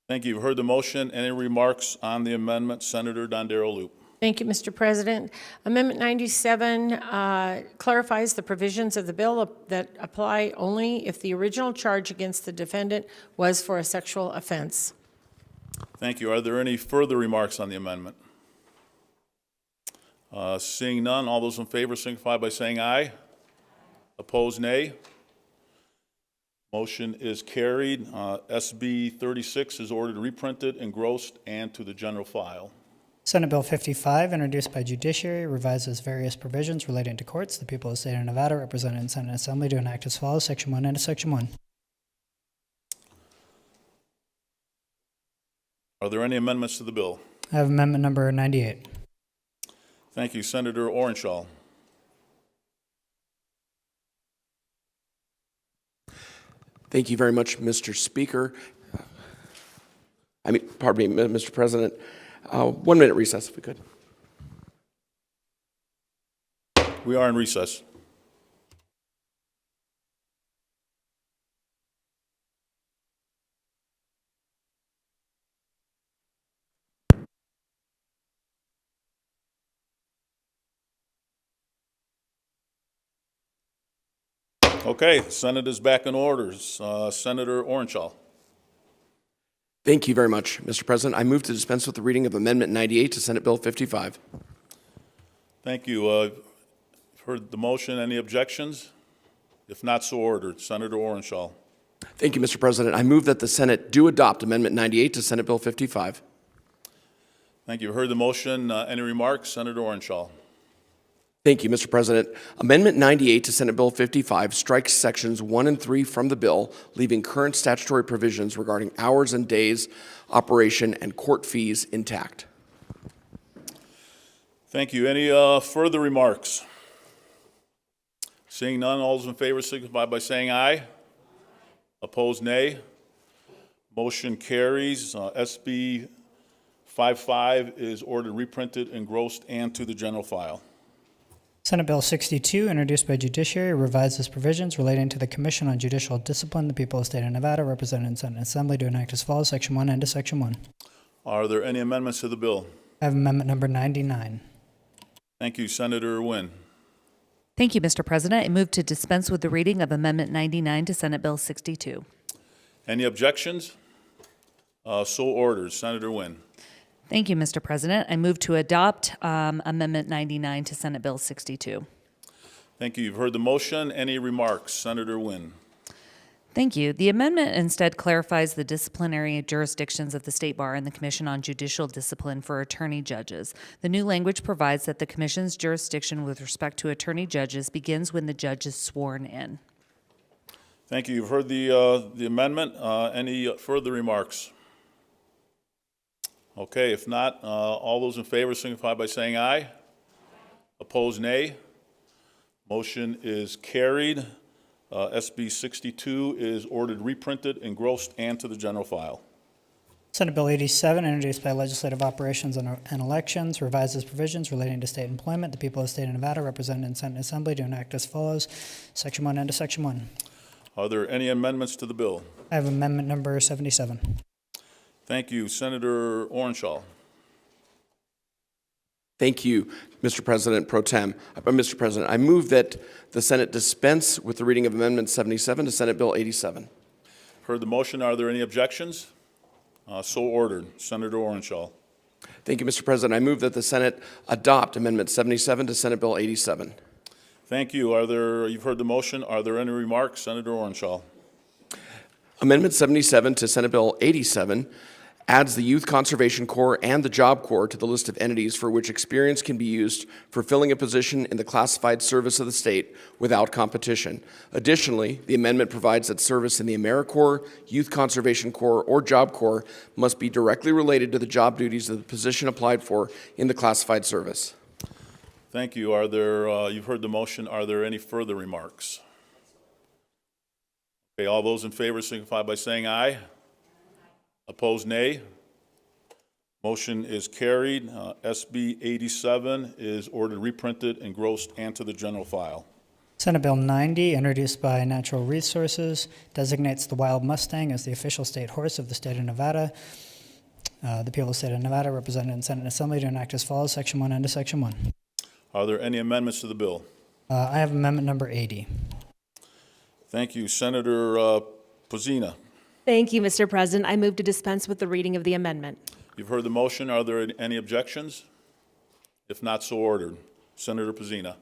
Thank you. You've heard the motion. Any remarks on the amendment? Senator Dondero Loop. Thank you, Mr. President. Amendment 97 clarifies the provisions of the bill that apply only if the original charge against the defendant was for a sexual offense. Thank you. Are there any further remarks on the amendment? Seeing none, all those in favor signify by saying aye. Opposed, nay. Motion is carried. SB 36 is ordered reprinted, engrossed, and to the general file. Senate Bill 55, introduced by Judiciary, revises various provisions relating to courts. The people of the state of Nevada, represented in Senate and Assembly, to enact as follows. Section 1 and to Section 1. Are there any amendments to the bill? I have amendment number 98. Thank you. Senator Orenshaw. Thank you very much, Mr. Speaker. Pardon me, Mr. President. 1 minute recess, if we could. We are in recess. Okay, Senate is back in orders. Senator Orenshaw. Thank you very much, Mr. President. I move to dispense with the reading of Amendment 98 to Senate Bill 55. Thank you. You've heard the motion. Any objections? If not, so ordered. Senator Orenshaw. Thank you, Mr. President. I move that the Senate do adopt Amendment 98 to Senate Bill 55. Thank you. You've heard the motion. Any remarks? Senator Orenshaw. Thank you, Mr. President. Amendment 98 to Senate Bill 55 strikes sections 1 and 3 from the bill, leaving current statutory provisions regarding hours and days, operation, and court fees intact. Thank you. Any further remarks? Seeing none, all those in favor signify by saying aye. Opposed, nay. Motion carries. SB 55 is ordered reprinted, engrossed, and to the general file. Senate Bill 62, introduced by Judiciary, revises provisions relating to the Commission on Judicial Discipline, the people of the state of Nevada, represented in Senate and Assembly, to enact as follows, Section 1 and to Section 1. Are there any amendments to the bill? I have amendment number 99. Thank you, Senator Nguyen. Thank you, Mr. President. I move to dispense with the reading of Amendment 99 to Senate Bill 62. Any objections? So ordered. Senator Nguyen. Thank you, Mr. President. I move to adopt Amendment 99 to Senate Bill 62. Thank you. You've heard the motion. Any remarks? Senator Nguyen. Thank you. The amendment instead clarifies the disciplinary jurisdictions of the State Bar and the Commission on Judicial Discipline for attorney judges. The new language provides that the Commission's jurisdiction with respect to attorney judges begins when the judge is sworn in. Thank you. You've heard the amendment. Any further remarks? Okay, if not, all those in favor signify by saying aye. Opposed, nay. Motion is carried. SB 62 is ordered reprinted, engrossed, and to the general file. Senate Bill 87, introduced by Legislative Operations and Elections, revises provisions relating to state employment. The people of the state of Nevada, represented in Senate and Assembly, to enact as follows, Section 1 and to Section 1. Are there any amendments to the bill? I have amendment number 77. Thank you. Senator Orenshaw. Thank you, Mr. President Pro Tem. Mr. President, I move that the Senate dispense with the reading of Amendment 77 to Senate Bill 87. Heard the motion. Are there any objections? So ordered. Senator Orenshaw. Thank you, Mr. President. I move that the Senate adopt Amendment 77 to Senate Bill 87. Thank you. You've heard the motion. Are there any remarks? Senator Orenshaw. Amendment 77 to Senate Bill 87 adds the Youth Conservation Corps and the Job Corps to the list of entities for which experience can be used for filling a position in the classified service of the state without competition. Additionally, the amendment provides that service in the AmeriCorps, Youth Conservation Corps, or Job Corps must be directly related to the job duties of the position applied for in the classified service. Thank you. You've heard the motion. Are there any further remarks? Okay, all those in favor signify by saying aye. Opposed, nay. Motion is carried. SB 87 is ordered reprinted, engrossed, and to the general file. Senate Bill 90, introduced by Natural Resources, designates the wild Mustang as the official state horse of the state of Nevada. The people of the state of Nevada, represented in Senate and Assembly, to enact as follows, Section 1 and to Section 1. Are there any amendments to the bill? I have amendment number 80. Thank you. Senator Pozina. Thank you, Mr. President. I move to dispense with the reading of the amendment. You've heard the motion. Are there any objections? If not, so ordered. Senator Pozina.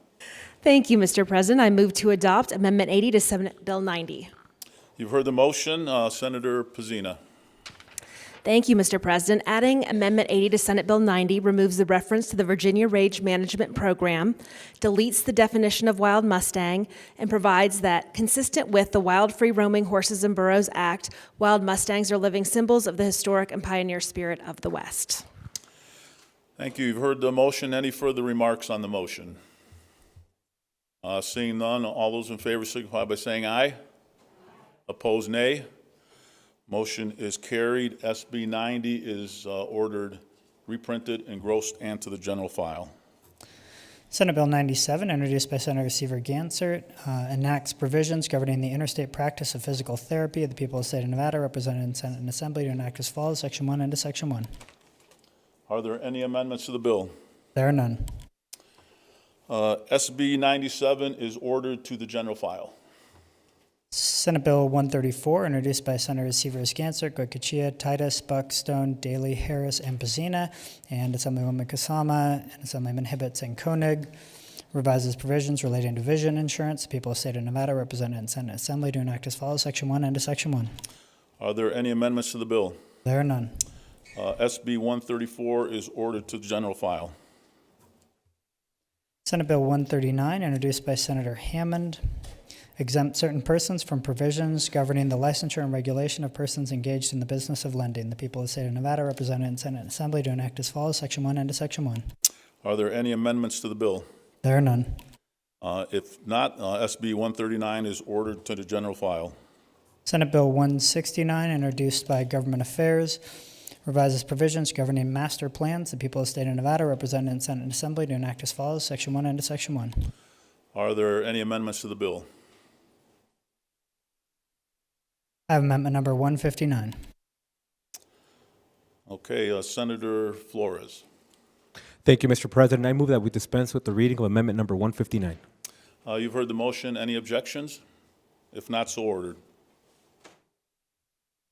Thank you, Mr. President. I move to adopt Amendment 80 to Senate Bill 90. You've heard the motion. Senator Pozina. Thank you, Mr. President. Adding Amendment 80 to Senate Bill 90 removes the reference to the Virginia Range Management Program, deletes the definition of wild Mustang, and provides that, consistent with the Wild Free Roaming Horses and Burros Act, wild Mustangs are living symbols of the historic and pioneer spirit of the West. Thank you. You've heard the motion. Any further remarks on the motion? Seeing none, all those in favor signify by saying aye. Opposed, nay. Motion is carried. SB 90 is ordered reprinted, engrossed, and to the general file. Senate Bill 97, introduced by Senator Seaver Gansert, enacts provisions governing the interstate practice of physical therapy of the people of the state of Nevada, represented in Senate and Assembly, to enact as follows, Section 1 and to Section 1. Are there any amendments to the bill? There are none. SB 97 is ordered to the general file. Senate Bill 134, introduced by Senators Seavers Gansert, Goycochea, Titus, Buck, Stone, Daly, Harris, and Pazina, and Assemblywoman Kasama and Assemblyman Hibbets and Koenig, revises provisions relating to vision insurance. The people of the state of Nevada, represented in Senate and Assembly, to enact as follows, Section 1 and to Section 1. Are there any amendments to the bill? There are none. SB 134 is ordered to the general file. Senate Bill 139, introduced by Senator Hammond, exempt certain persons from provisions governing the licensure and regulation of persons engaged in the business of lending. The people of the state of Nevada, represented in Senate and Assembly, to enact as follows, Section 1 and to Section 1. Are there any amendments to the bill? There are none. If not, SB 139 is ordered to the general file. Senate Bill 169, introduced by Government Affairs, revises provisions governing master plans. The people of the state of Nevada, represented in Senate and Assembly, to enact as follows. Section 1 and to Section 1. Are there any amendments to the bill? I have amendment number 159. Okay, Senator Flores. Thank you, Mr. President. I move that we dispense with the reading of amendment number 159. You've heard the motion. Any objections? If not, so ordered.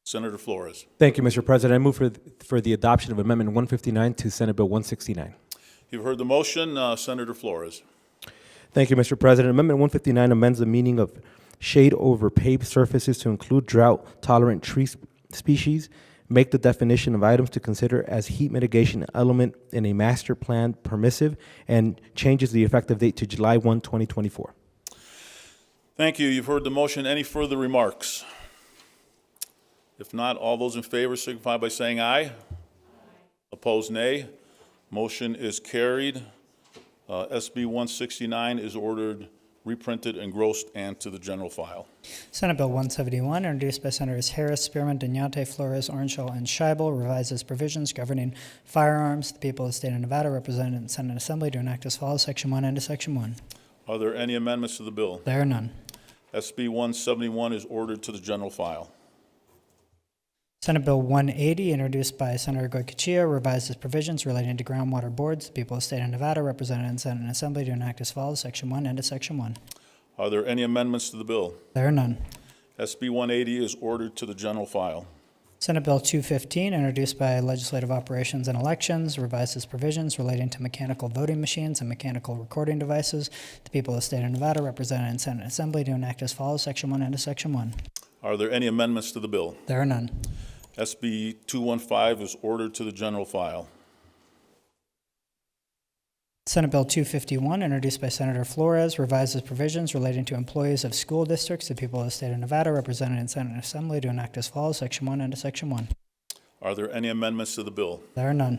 Senator Flores. Thank you, Mr. President. I move for the adoption of amendment 159 to Senate Bill 169. You've heard the motion. Senator Flores. Thank you, Mr. President. Amendment 159 amends the meaning of shade over paved surfaces to include drought-tolerant tree species, make the definition of items to consider as heat mitigation element in a master plan permissive, and changes the effective date to July 1, 2024. Thank you. You've heard the motion. Any further remarks? If not, all those in favor signify by saying aye. Opposed, nay. Motion is carried. SB 169 is ordered reprinted, engrossed, and to the general file. Senate Bill 171, introduced by Senators Harris, Spearman, Danyate, Flores, Orangeville, and Scheibel, revises provisions governing firearms. The people of the state of Nevada, represented in Senate and Assembly, to enact as follows. Section 1 and to Section 1. Are there any amendments to the bill? There are none. SB 171 is ordered to the general file. Senate Bill 180, introduced by Senator Goycochea, revises provisions relating to groundwater boards. The people of the state of Nevada, represented in Senate and Assembly, to enact as follows. Section 1 and to Section 1. Are there any amendments to the bill? There are none. SB 180 is ordered to the general file. Senate Bill 215, introduced by Legislative Operations and Elections, revises provisions relating to mechanical voting machines and mechanical recording devices. The people of the state of Nevada, represented in Senate and Assembly, to enact as follows. Section 1 and to Section 1. Are there any amendments to the bill? There are none. SB 215 is ordered to the general file. Senate Bill 251, introduced by Senator Flores, revises provisions relating to employees of school districts. The people of the state of Nevada, represented in Senate and Assembly, to enact as follows. Section 1 and to Section 1. Are there any amendments to the bill? There are none.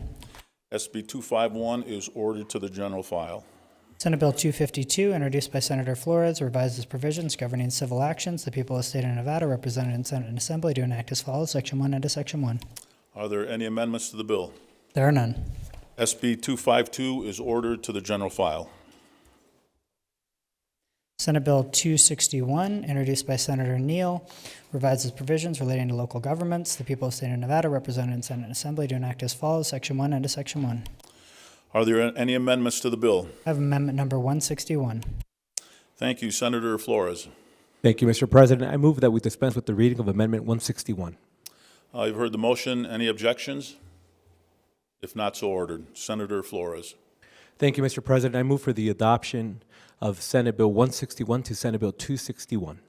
SB 251 is ordered to the general file. Senate Bill 252, introduced by Senator Flores, revises provisions governing civil actions. The people of the state of Nevada, represented in Senate and Assembly, to enact as follows. Section 1 and to Section 1. Are there any amendments to the bill? There are none. SB 252 is ordered to the general file. Senate Bill 261, introduced by Senator Neal, revises provisions relating to local governments. The people of the state of Nevada, represented in Senate and Assembly, to enact as follows. Section 1 and to Section 1. Are there any amendments to the bill? I have amendment number 161. Thank you. Senator Flores. Thank you, Mr. President. I move that we dispense with the reading of amendment 161. You've heard the motion. Any objections? If not, so ordered. Senator Flores. Thank you, Mr. President. I move for the adoption of Senate Bill 161 to Senate Bill 261.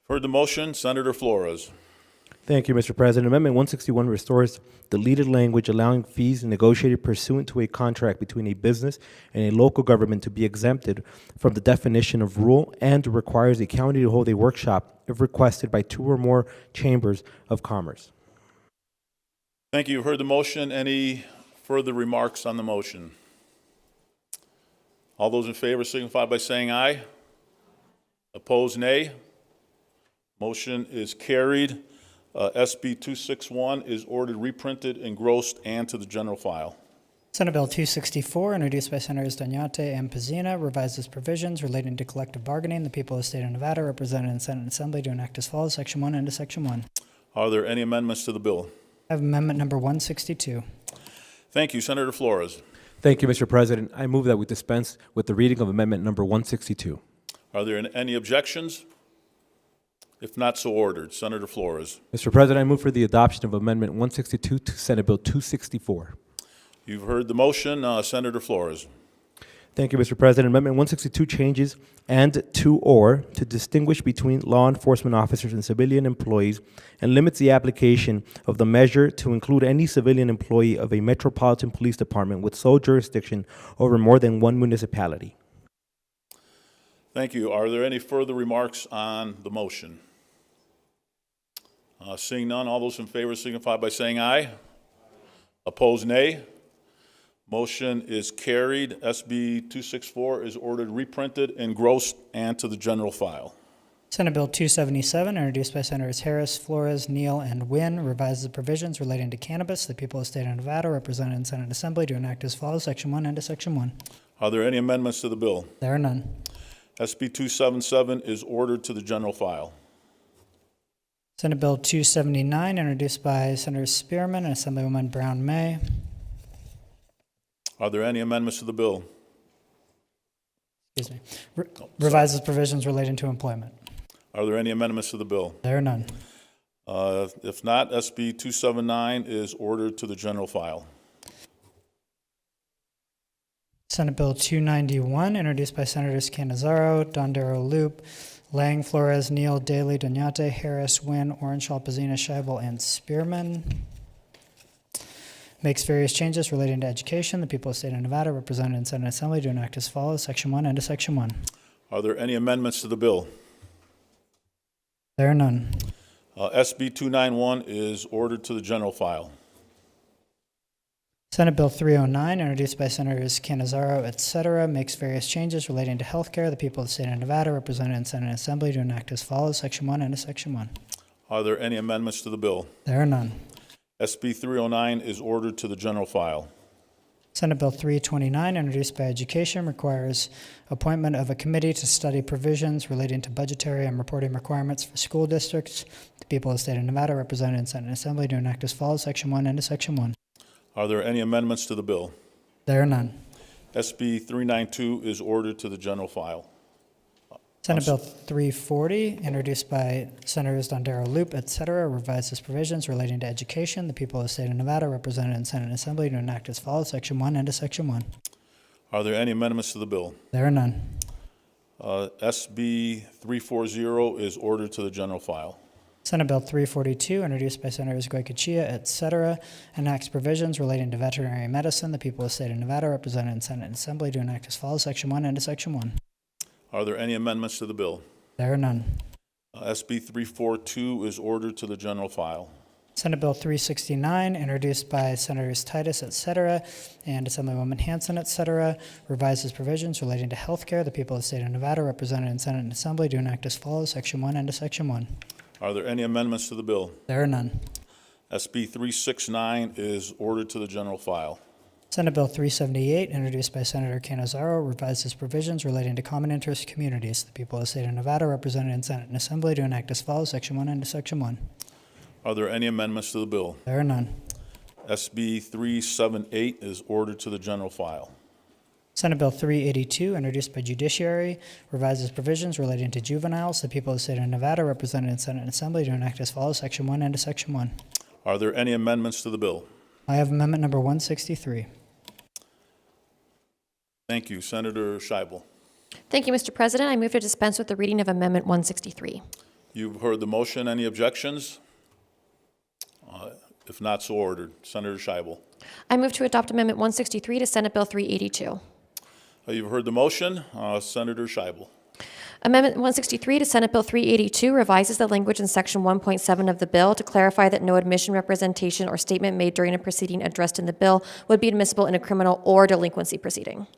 Heard the motion. Senator Flores. Thank you, Mr. President. Amendment 161 restores deleted language allowing fees negotiated pursuant to a contract between a business and a local government to be exempted from the definition of rule, and requires a county to hold a workshop if requested by 2 or more chambers of commerce. Thank you. You've heard the motion. Any further remarks on the motion? All those in favor signify by saying aye. Opposed, nay. Motion is carried. SB 261 is ordered reprinted, engrossed, and to the general file. Senate Bill 264, introduced by Senators Danyate and Pazina, revises provisions relating to collective bargaining. The people of the state of Nevada, represented in Senate and Assembly, to enact as follows. Section 1 and to Section 1. Are there any amendments to the bill? I have amendment number 162. Thank you. Senator Flores. Thank you, Mr. President. I move that we dispense with the reading of amendment number 162. Are there any objections? If not, so ordered. Senator Flores. Mr. President, I move for the adoption of amendment 162 to Senate Bill 264. You've heard the motion. Senator Flores. Thank you, Mr. President. Amendment 162 changes "and to" or to distinguish between law enforcement officers and civilian employees, and limits the application of the measure to include any civilian employee of a metropolitan police department with sole jurisdiction over more than one municipality. Thank you. Are there any further remarks on the motion? Seeing none, all those in favor signify by saying aye. Opposed, nay. Motion is carried. SB 264 is ordered reprinted, engrossed, and to the general file. Senate Bill 277, introduced by Senators Harris, Flores, Neal, and Wynn, revises the provisions relating to cannabis. The people of the state of Nevada, represented in Senate Assembly, to enact as follows. Section 1 and to Section 1. Are there any amendments to the bill? There are none. SB 277 is ordered to the general file. Senate Bill 279, introduced by Senators Spearman and Assemblywoman Brown May. Are there any amendments to the bill? Excuse me. Revises provisions relating to employment. Are there any amendments to the bill? There are none. If not, SB 279 is ordered to the general file. Senate Bill 291, introduced by Senators Canizaro, Dondero Loop, Lang, Flores, Neal, Daly, Doñate, Harris, Wynn, Orenshaw, Pazina, Scheibel, and Spearman. Makes various changes relating to education. The people of the state of Nevada, represented in Senate Assembly, to enact as follows. Section 1 and to Section 1. Are there any amendments to the bill? There are none. SB 291 is ordered to the general file. Senate Bill 309, introduced by Senators Canizaro, et cetera, makes various changes relating to health care. The people of the state of Nevada, represented in Senate Assembly, to enact as follows. Section 1 and to Section 1. Are there any amendments to the bill? There are none. SB 309 is ordered to the general file. Senate Bill 329, introduced by Education, requires appointment of a committee to study provisions relating to budgetary and reporting requirements for school districts. The people of the state of Nevada, represented in Senate Assembly, to enact as follows. Section 1 and to Section 1. Are there any amendments to the bill? There are none. SB 392 is ordered to the general file. Senate Bill 340, introduced by Senators Dondero Loop, et cetera, revises provisions relating to education. The people of the state of Nevada, represented in Senate Assembly, to enact as follows. Section 1 and to Section 1. Are there any amendments to the bill? There are none. SB 340 is ordered to the general file. Senate Bill 342, introduced by Senators Goycochea, et cetera, enacts provisions relating to veterinary medicine. The people of the state of Nevada, represented in Senate Assembly, to enact as follows. Section 1 and to Section 1. Are there any amendments to the bill? There are none. SB 342 is ordered to the general file. Senate Bill 369, introduced by Senators Titus, et cetera, and Assemblywoman Hanson, et cetera, revises provisions relating to health care. The people of the state of Nevada, represented in Senate and Assembly, to enact as follows. Section 1 and to Section 1. Are there any amendments to the bill? There are none. SB 369 is ordered to the general file. Senate Bill 378, introduced by Senator Canizaro, revises provisions relating to common interest communities. The people of the state of Nevada, represented in Senate and Assembly, to enact as follows. Section 1 and to Section 1. Are there any amendments to the bill? There are none. SB 378 is ordered to the general file. Senate Bill 382, introduced by Judiciary, revises provisions relating to juveniles. The people of the state of Nevada, represented in Senate and Assembly, to enact as follows. Section 1 and to Section 1. Are there any amendments to the bill? I have amendment number 163. Thank you. Senator Scheibel. Thank you, Mr. President. I move to dispense with the reading of Amendment 163. You've heard the motion. Any objections? If not, so ordered. Senator Scheibel. I move to adopt Amendment 163 to Senate Bill 382. You've heard the motion. Senator Scheibel. Amendment 163 to Senate Bill 382 revises the language in Section 1.7 of the bill to clarify that no admission, representation, or statement made during a proceeding addressed in the bill would be admissible in a criminal or delinquency proceeding.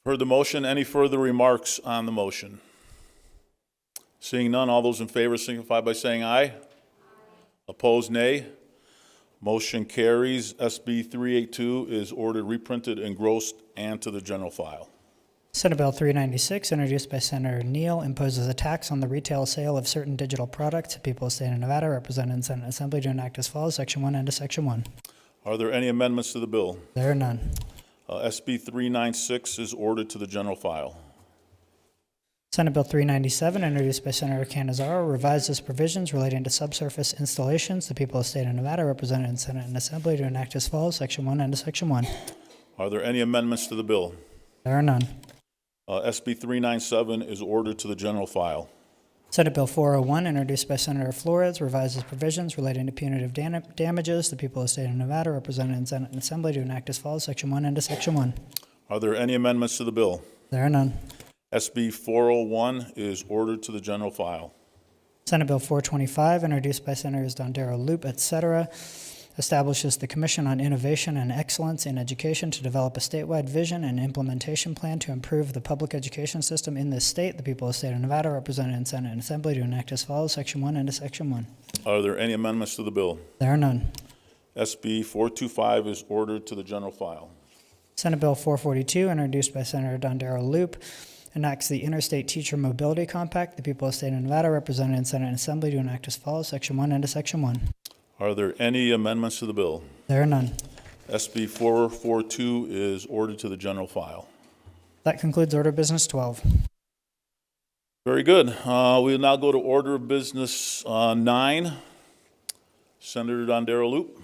Heard the motion. Any further remarks on the motion? Seeing none, all those in favor signify by saying aye. Opposed, nay. Motion carries. SB 382 is ordered reprinted, engrossed, and to the general file. Senate Bill 396, introduced by Senator Neal, imposes a tax on the retail sale of certain digital products. The people of the state of Nevada, represented in Senate and Assembly, to enact as follows. Section 1 and to Section 1. Are there any amendments to the bill? There are none. SB 396 is ordered to the general file. Senate Bill 397, introduced by Senator Canizaro, revises provisions relating to subsurface installations. The people of the state of Nevada, represented in Senate and Assembly, to enact as follows. Section 1 and to Section 1. Are there any amendments to the bill? There are none. SB 397 is ordered to the general file. Senate Bill 401, introduced by Senator Flores, revises provisions relating to punitive damages. The people of the state of Nevada, represented in Senate and Assembly, to enact as follows. Section 1 and to Section 1. Are there any amendments to the bill? There are none. SB 401 is ordered to the general file. Senate Bill 425, introduced by Senators Dondero Loop, et cetera, establishes the Commission on Innovation and Excellence in Education to develop a statewide vision and implementation plan to improve the public education system in this state. The people of the state of Nevada, represented in Senate and Assembly, to enact as follows. Section 1 into Section 1. Are there any amendments to the bill? There are none. SB 425 is ordered to the general file. Senate Bill 442, introduced by Senator Dondero Loop, enacts the Interstate Teacher Mobility Compact. The people of the state of Nevada, represented in Senate and Assembly, to enact as follows. Section 1 into Section 1. Are there any amendments to the bill? There are none. SB 442 is ordered to the general file. That concludes Order of Business 12. Very good. We'll now go to Order of Business 9. Senator Dondero Loop.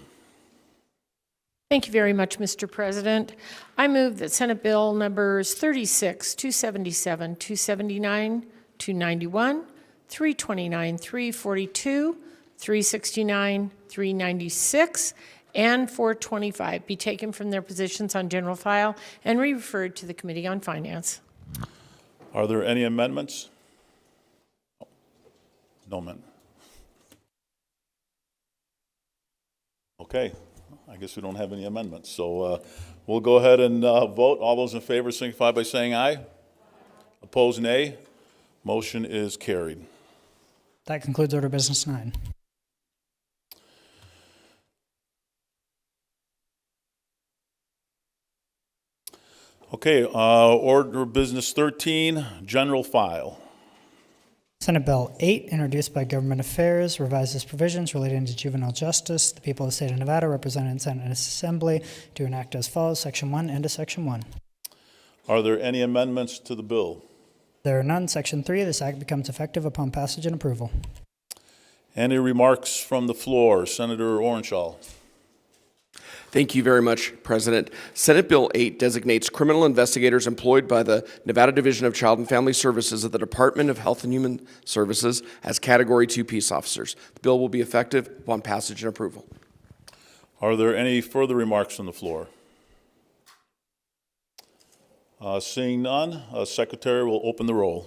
Thank you very much, Mr. President. I move that Senate Bill numbers 36, 277, 279, 291, 329, 342, 369, 396, and 425 be taken from their positions on general file and referred to the Committee on Finance. Are there any amendments? No amendment. Okay. I guess we don't have any amendments. So we'll go ahead and vote. All those in favor signify by saying aye. Opposed, nay. Motion is carried. That concludes Order of Business 9. Okay, Order of Business 13, general file. Senate Bill 8, introduced by Government Affairs, revises provisions relating to juvenile justice. The people of the state of Nevada, represented in Senate and Assembly, to enact as follows. Section 1 into Section 1. Are there any amendments to the bill? There are none. Section 3, this act becomes effective upon passage and approval. Any remarks from the floor? Senator Orenshall. Thank you very much, President. Senate Bill 8 designates criminal investigators employed by the Nevada Division of Child and Family Services of the Department of Health and Human Services as Category 2 peace officers. The bill will be effective upon passage and approval. Are there any further remarks from the floor? Seeing none, Secretary will open the roll.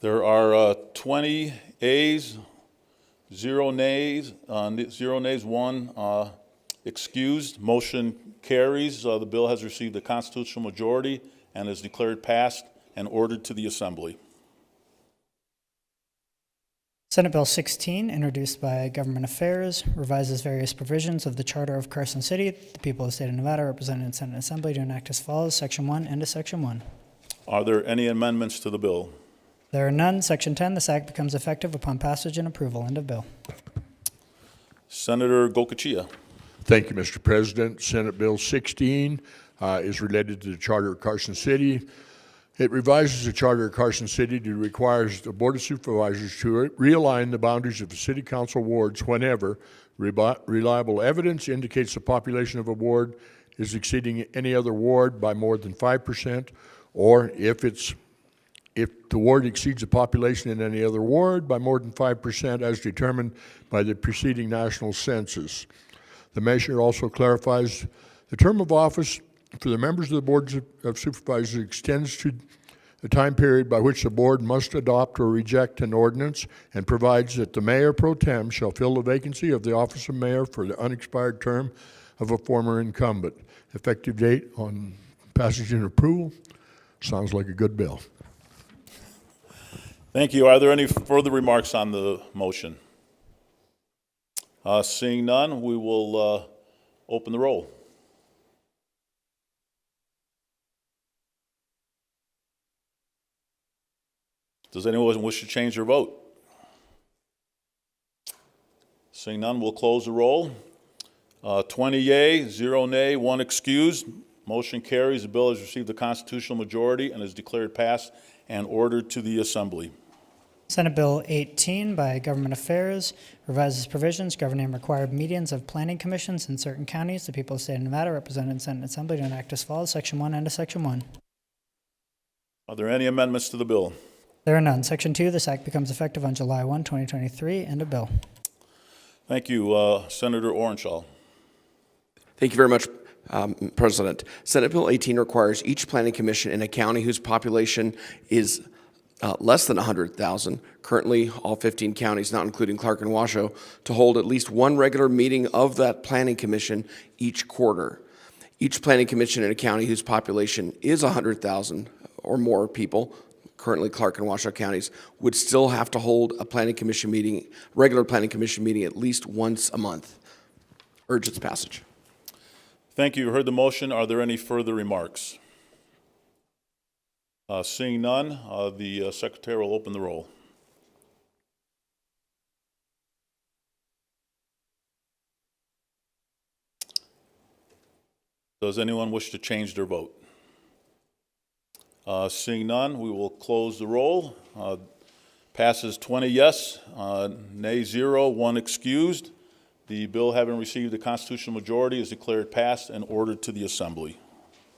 There are 20 ayes, 0 nays, 1 excused. Motion carries. The bill has received a constitutional majority and is declared passed and ordered to the Assembly. Senate Bill 16, introduced by Government Affairs, revises various provisions of the Charter of Carson City. The people of the state of Nevada, represented in Senate and Assembly, to enact as follows. Section 1 into Section 1. Are there any amendments to the bill? There are none. Section 10, this act becomes effective upon passage and approval. End of bill. Senator Gokachia. Thank you, Mr. President. Senate Bill 16 is related to the Charter of Carson City. It revises the Charter of Carson City to require the Board of Supervisors to realign the boundaries of the City Council wards whenever reliable evidence indicates the population of a ward is exceeding any other ward by more than 5%, or if the ward exceeds the population in any other ward by more than 5% as determined by the preceding national census. The measure also clarifies the term of office for the members of the Board of Supervisors extends to the time period by which the board must adopt or reject an ordinance, and provides that the mayor pro tem shall fill the vacancy of the office of mayor for the unexpired term of a former incumbent. Effective date on passage and approval. Sounds like a good bill. Thank you. Are there any further remarks on the motion? Seeing none, we will open the roll. Does anyone wish to change their vote? Seeing none, we'll close the roll. 20 yea, 0 nay, 1 excused. Motion carries. The bill has received the constitutional majority and is declared passed and ordered to the Assembly. Senate Bill 18 by Government Affairs revises provisions governing required medians of planning commissions in certain counties. The people of the state of Nevada, represented in Senate and Assembly, to enact as follows. Section 1 and Section 1. Are there any amendments to the bill? There are none. Section 2, this act becomes effective on July 1, 2023. End of bill. Thank you. Senator Orenshall. Thank you very much, President, Senate Bill 18 requires each planning commission in a county whose population is less than 100,000, currently all 15 counties, not including Clark and Washoe, to hold at least one regular meeting of that planning commission each quarter. Each planning commission in a county whose population is 100,000 or more people, currently Clark and Washoe counties, would still have to hold a planning commission meeting, regular planning commission meeting at least once a month. Urge its passage. Thank you. You heard the motion. Are there any further remarks? Seeing none, the secretary will open the roll. Does anyone wish to change their vote? Seeing none, we will close the roll. Passes 20 yes, nay 0, 1 excused. The bill, having received a constitutional majority, is declared passed and ordered to the Assembly.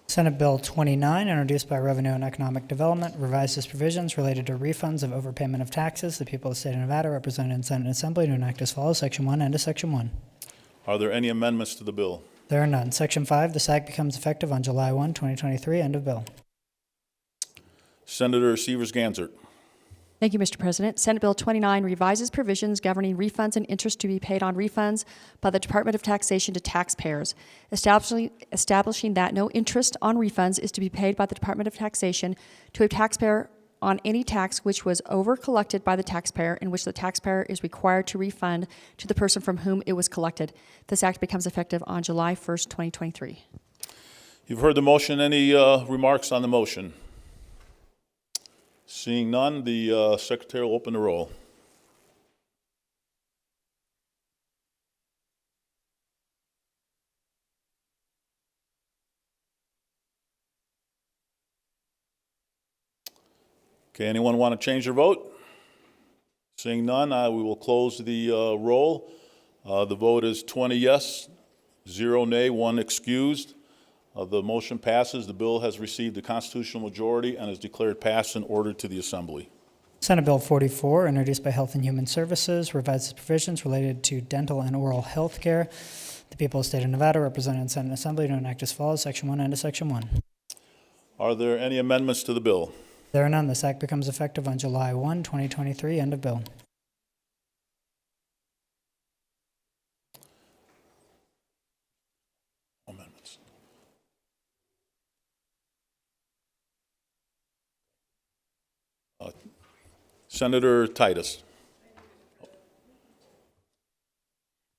Senate Bill 29, introduced by Revenue and Economic Development, revises provisions related to refunds of overpayment of taxes. The people of the state of Nevada, represented in Senate and Assembly, to enact as follows: Section 1 and to Section 1. Are there any amendments to the bill? There are none. Section 5, this act becomes effective on July 1, 2023. End of bill. Senator Severs-Gansert. Thank you, Mr. President. Senate Bill 29 revises provisions governing refunds and interest to be paid on refunds by the Department of Taxation to taxpayers, establishing that no interest on refunds is to be paid by the Department of Taxation to a taxpayer on any tax which was over-collected by the taxpayer and which the taxpayer is required to refund to the person from whom it was collected. This act becomes effective on July 1st, 2023. You've heard the motion. Any remarks on the motion? Seeing none, the secretary will open the roll. Okay, anyone want to change their vote? Seeing none, we will close the roll. The vote is 20 yes, 0 nay, 1 excused. The motion passes. The bill has received the constitutional majority and is declared passed and ordered to the Assembly. Senate Bill 44, introduced by Health and Human Services, revises provisions related to dental and oral health care. The people of the state of Nevada, represented in Senate and Assembly, to enact as follows: Section 1 and to Section 1. Are there any amendments to the bill? There are none. This act becomes effective on July 1, 2023. End of bill. Amendments. Senator Titus.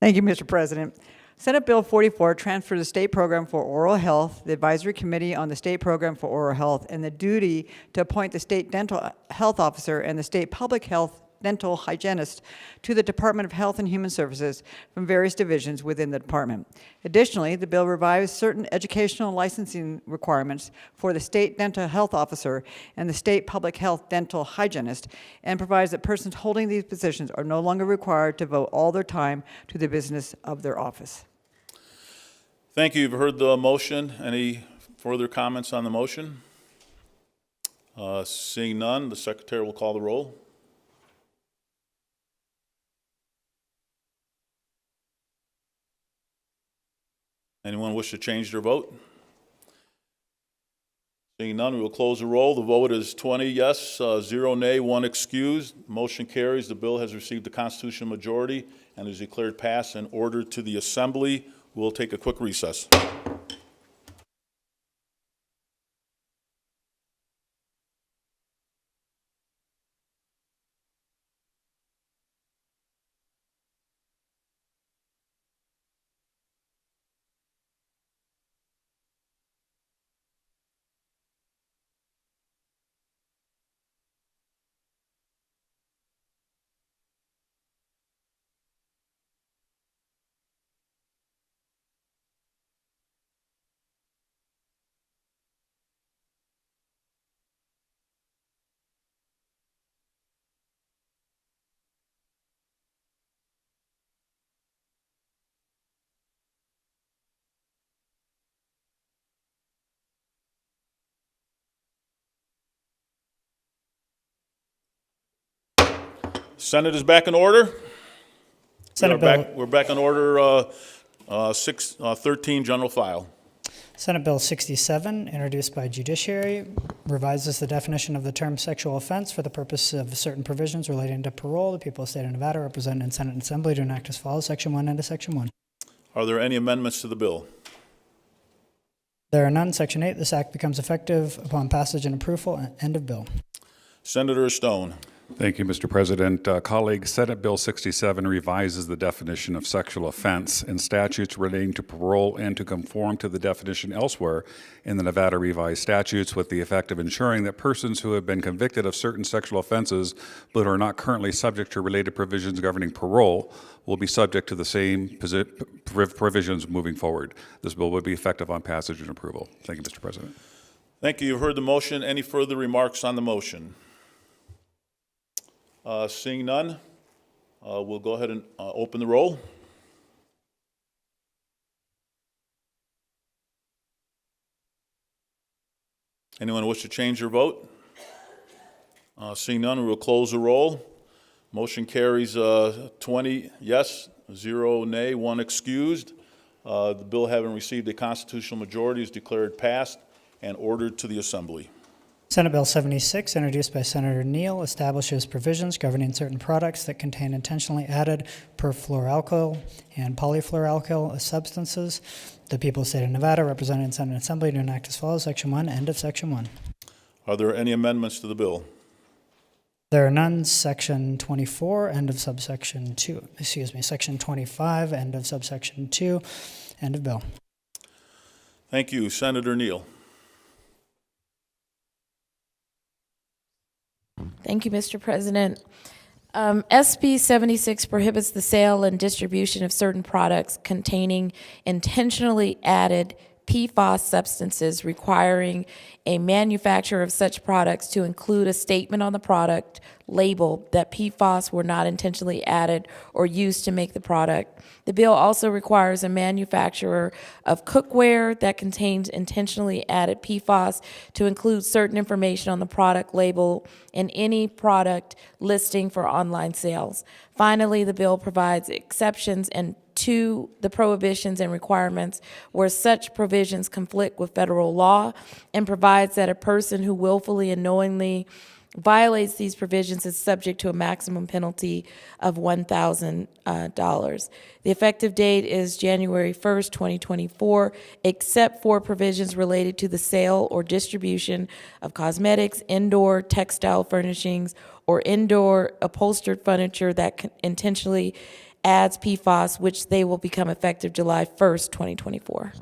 Thank you, Mr. President. Senate Bill 44 transfers the State Program for Oral Health, the Advisory Committee on the State Program for Oral Health, and the duty to appoint the State Dental Health Officer and the State Public Health Dental Hygienist to the Department of Health and Human Services from various divisions within the department. Additionally, the bill revives certain educational licensing requirements for the State Dental Health Officer and the State Public Health Dental Hygienist, and provides that persons holding these positions are no longer required to devote all their time to the business of their office. Thank you. You've heard the motion. Any further comments on the motion? Seeing none, the secretary will call the roll. Anyone wish to change their vote? Seeing none, we will close the roll. The vote is 20 yes, 0 nay, 1 excused. Motion carries. The bill has received the constitutional majority and is declared passed and ordered to the Assembly. We'll take a quick recess. Senate is back in order. Senate Bill. We're back in order. 13 general file. Senate Bill 67, introduced by Judiciary, revises the definition of the term sexual offense for the purpose of certain provisions relating to parole. The people of the state of Nevada, represented in Senate and Assembly, to enact as follows. Section 1 and Section 1. Are there any amendments to the bill? There are none. Section 8, this act becomes effective upon passage and approval. End of bill. Senator Stone. Thank you, Mr. President. Colleagues, Senate Bill 67 revises the definition of sexual offense in statutes relating to parole and to conform to the definition elsewhere in the Nevada revised statutes, with the effect of ensuring that persons who have been convicted of certain sexual offenses but are not currently subject to related provisions governing parole will be subject to the same provisions moving forward. This bill will be effective on passage and approval. Thank you, Mr. President. Thank you. You've heard the motion. Any further remarks on the motion? Seeing none, we'll go ahead and open the roll. Anyone wish to change their vote? Seeing none, we will close the roll. Motion carries 20 yes, 0 nay, 1 excused. The bill, having received a constitutional majority, is declared passed and ordered to the Assembly. Senate Bill 76, introduced by Senator Neal, establishes provisions governing certain products that contain intentionally added perfluoroalkyl and polyfluoroalkyl substances. The people of the state of Nevada, represented in Senate and Assembly, to enact as follows. Section 1, end of Section 1. Are there any amendments to the bill? There are none. Section 24, end of subsection 2. Section 25, end of subsection 2. End of bill. Thank you. Senator Neal. Thank you, Mr. President. SB 76 prohibits the sale and distribution of certain products containing intentionally added PFAS substances, requiring a manufacturer of such products to include a statement on the product label that PFAS were not intentionally added or used to make the product. The bill also requires a manufacturer of cookware that contains intentionally added PFAS to include certain information on the product label in any product listing for online sales. Finally, the bill provides exceptions and to the prohibitions and requirements where such provisions conflict with federal law, and provides that a person who willfully and knowingly violates these provisions is subject to a maximum penalty of $1,000. The effective date is January 1st, 2024, except for provisions related to the sale or distribution of cosmetics, indoor textile furnishings, or indoor upholstered furniture that intentionally adds PFAS, which they will become effective July 1st, 2024.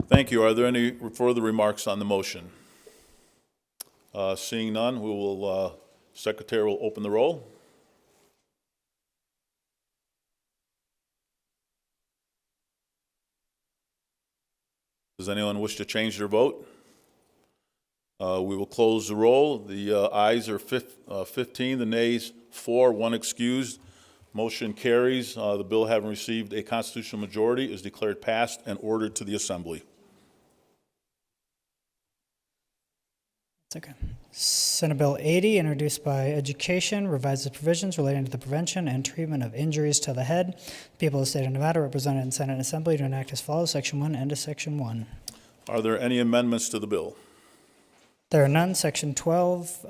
Thank you. Are there any further remarks on the motion? Seeing none, we will, Secretary will open the roll. Does anyone wish to change their vote? We will close the roll. The ayes are 15, the nays 4, 1 excused. Motion carries. The bill, having received a constitutional majority, is declared passed and ordered to the Assembly. Okay. Senate Bill 80, introduced by Education, revises provisions relating to the prevention and treatment of injuries to the head. The people of the state of Nevada, represented in Senate and Assembly, to enact as follows. Section 1, end of Section 1. Are there any amendments to the bill? There are none. Section 12,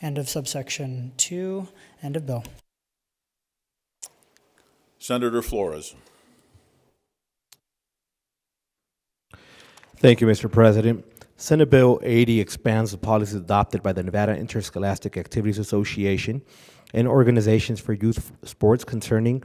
end of subsection 2, end of bill. Senator Flores. Thank you, Mr. President. Senate Bill 80 expands the policies adopted by the Nevada Interscholastic Activities Association and organizations for youth sports concerning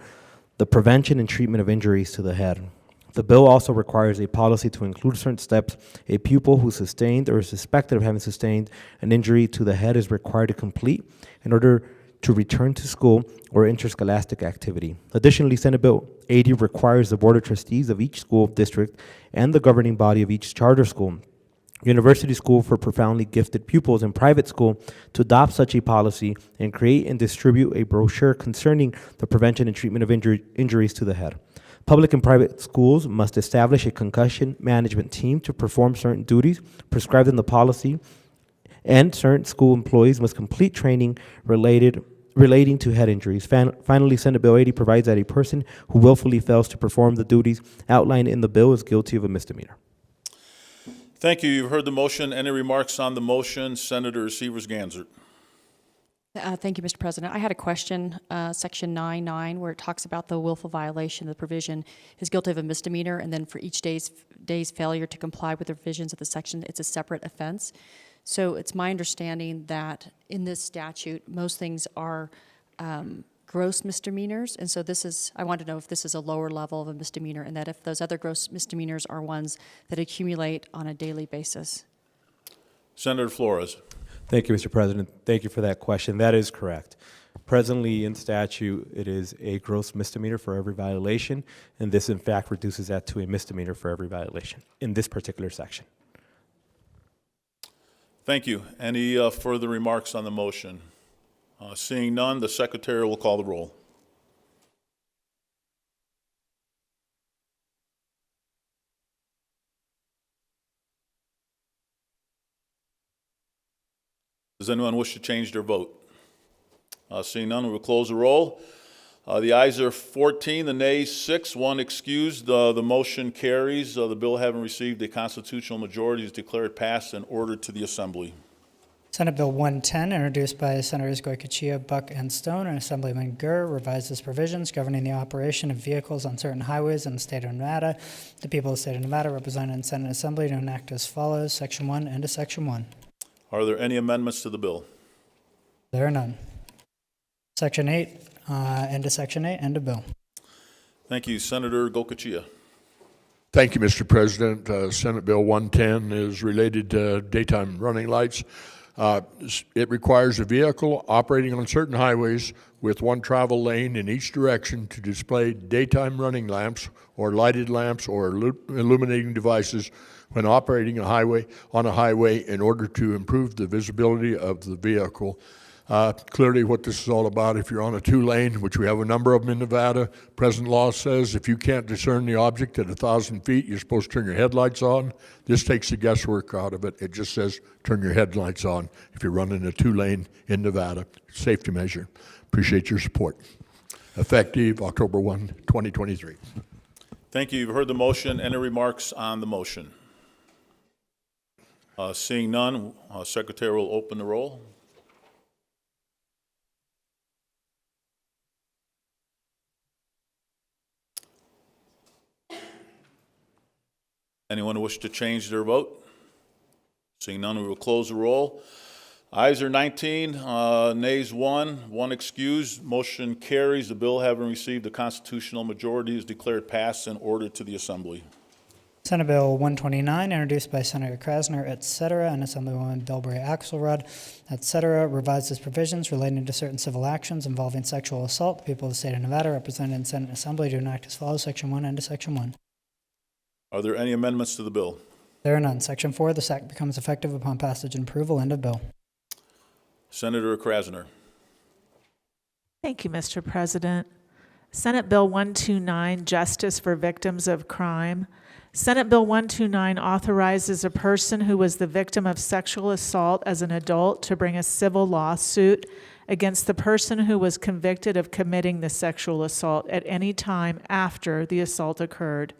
the prevention and treatment of injuries to the head. The bill also requires a policy to include certain steps a pupil who sustained or is suspected of having sustained an injury to the head is required to complete in order to return to school or interscholastic activity. Additionally, Senate Bill 80 requires the Board of Trustees of each school district and the governing body of each charter school, university school for profoundly gifted pupils, and private school to adopt such a policy and create and distribute a brochure concerning the prevention and treatment of injuries to the head. Public and private schools must establish a concussion management team to perform certain duties prescribed in the policy, and certain school employees must complete training related relating to head injuries. Finally, Senate Bill 80 provides that a person who willfully fails to perform the duties outlined in the bill is guilty of a misdemeanor. Thank you. You've heard the motion. Any remarks on the motion? Senator Severs-Gansert. Thank you, Mr. President. I had a question, section 9.9, where it talks about the willful violation of the provision is guilty of a misdemeanor, and then for each day's failure to comply with the provisions of the section, it's a separate offense. So it's my understanding that in this statute, most things are gross misdemeanors, and so I want to know if this is a lower level of a misdemeanor, and that if those other gross misdemeanors are ones that accumulate on a daily basis. Senator Flores. Thank you, Mr. President. Thank you for that question. That is correct. Presently in statute, it is a gross misdemeanor for every violation, and this in fact reduces that to a misdemeanor for every violation in this particular section. Thank you. Any further remarks on the motion? Seeing none, the Secretary will call the roll. Does anyone wish to change their vote? Seeing none, we will close the roll. The ayes are 14, the nays 6, 1 excused. The motion carries. The bill having received a constitutional majority is declared passed and ordered to the Assembly. Senate Bill 110, introduced by Senators Goycochea, Buck, and Stone, and Assemblyman Gurr, revises provisions governing the operation of vehicles on certain highways in the state of Nevada. The people of the state of Nevada, represented in Senate and Assembly, to enact as follows, Section 1 and to Section 1. Are there any amendments to the bill? There are none. Section 8, and to Section 8, and to bill. Thank you. Senator Goycochea. Thank you, Mr. President. Senate Bill 110 is related to daytime running lights. It requires a vehicle operating on certain highways with one travel lane in each direction to display daytime running lamps or lighted lamps or illuminating devices when operating on a highway in order to improve the visibility of the vehicle. Clearly what this is all about, if you're on a two-lane, which we have a number of them in Nevada, present law says if you can't discern the object at 1,000 feet, you're supposed to turn your headlights on. This takes the guesswork out of it. It just says turn your headlights on if you're running a two-lane in Nevada. Safety measure. Appreciate your support. Effective October 1, 2023. Thank you. You've heard the motion. Any remarks on the motion? Seeing none, Secretary will open the roll. Anyone wish to change their vote? Seeing none, we will close the roll. Ayes are 19, nays 1 excused. Motion carries. The bill having received a constitutional majority is declared passed and ordered to the Assembly. Senate Bill 129, introduced by Senator Krasner, et cetera, and Assemblywoman Bilbray-Axelrod, et cetera, revises provisions relating to certain civil actions involving sexual assault. The people of the state of Nevada, represented in Senate and Assembly, to enact as follows, Section 1 and to Section 1. Are there any amendments to the bill? There are none. Section 4, this act becomes effective upon passage and approval. End of bill. Senator Krasner. Thank you, Mr. President. Senate Bill 129, Justice for Victims of Crime. Senate Bill 129 authorizes a person who was the victim of sexual assault as an adult to bring a civil lawsuit against the person who was convicted of committing the sexual assault at any time after the assault occurred.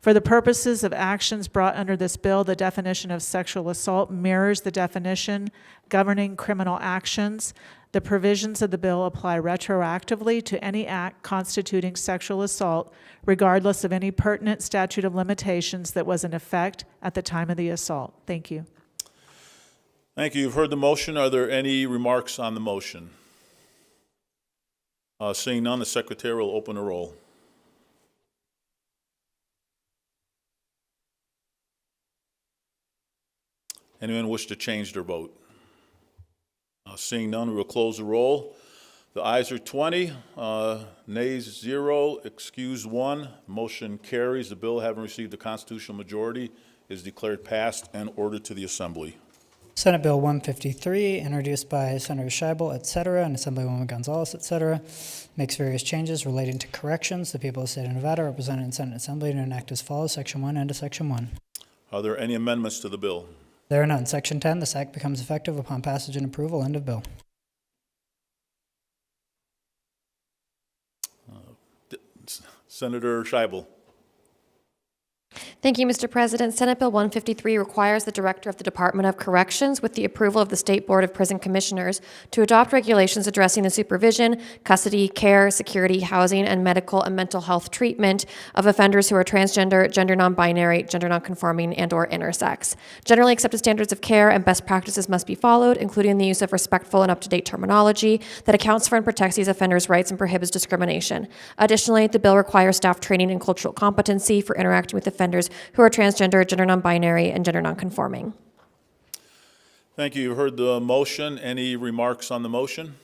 For the purposes of actions brought under this bill, the definition of sexual assault mirrors the definition governing criminal actions. The provisions of the bill apply retroactively to any act constituting sexual assault, regardless of any pertinent statute of limitations that was in effect at the time of the assault. Thank you. Thank you. You've heard the motion. Are there any remarks on the motion? Seeing none, the Secretary will open the roll. Anyone wish to change their vote? Seeing none, we will close the roll. The ayes are 20, nays 0, excused 1. Motion carries. The bill, having received a constitutional majority, is declared passed and ordered to the Assembly. Senate Bill 153, introduced by Senator Scheibel, et cetera, and Assemblywoman Gonzalez, et cetera, makes various changes relating to corrections. The people of the state of Nevada, represented in Senate and Assembly, to enact as follows, Section 1 and to Section 1. Are there any amendments to the bill? There are none. Section 10, this act becomes effective upon passage and approval. End of bill. Senator Scheibel. Thank you, Mr. President. Senate Bill 153 requires the Director of the Department of Corrections, with the approval of the State Board of Prison Commissioners, to adopt regulations addressing the supervision, custody, care, security, housing, and medical and mental health treatment of offenders who are transgender, gender non-binary, gender non-conforming, and/or intersex. Generally accepted standards of care and best practices must be followed, including the use of respectful and up-to-date terminology that accounts for and protects these offenders' rights and prohibits discrimination. Additionally, the bill requires staff training and cultural competency for interacting with offenders who are transgender, gender non-binary, and gender non-conforming. Thank you. You heard the motion. Any remarks on the motion?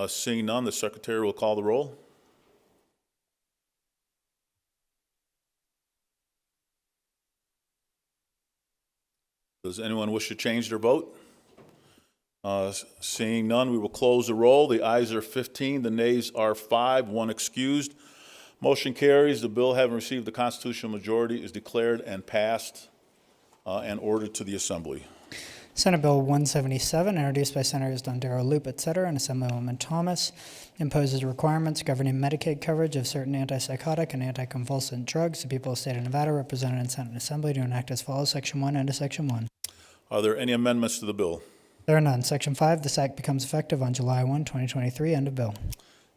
Seeing none, the Secretary will call the roll. Does anyone wish to change their vote? Seeing none, we will close the roll. The ayes are 15, the nays are 5, 1 excused. Motion carries. The bill, having received the constitutional majority, is declared and passed and ordered to the Assembly. Senate Bill 177, introduced by Senators Dondero, Loop, etc., and Assemblywoman Thomas, imposes requirements governing Medicaid coverage of certain antipsychotic and anticonvulsant drugs. The people of the state of Nevada, represented in Senate and Assembly, to enact as follows. Section 1, end of Section 1. Are there any amendments to the bill? There are none. Section 5, this act becomes effective on July 1, 2023. End of bill.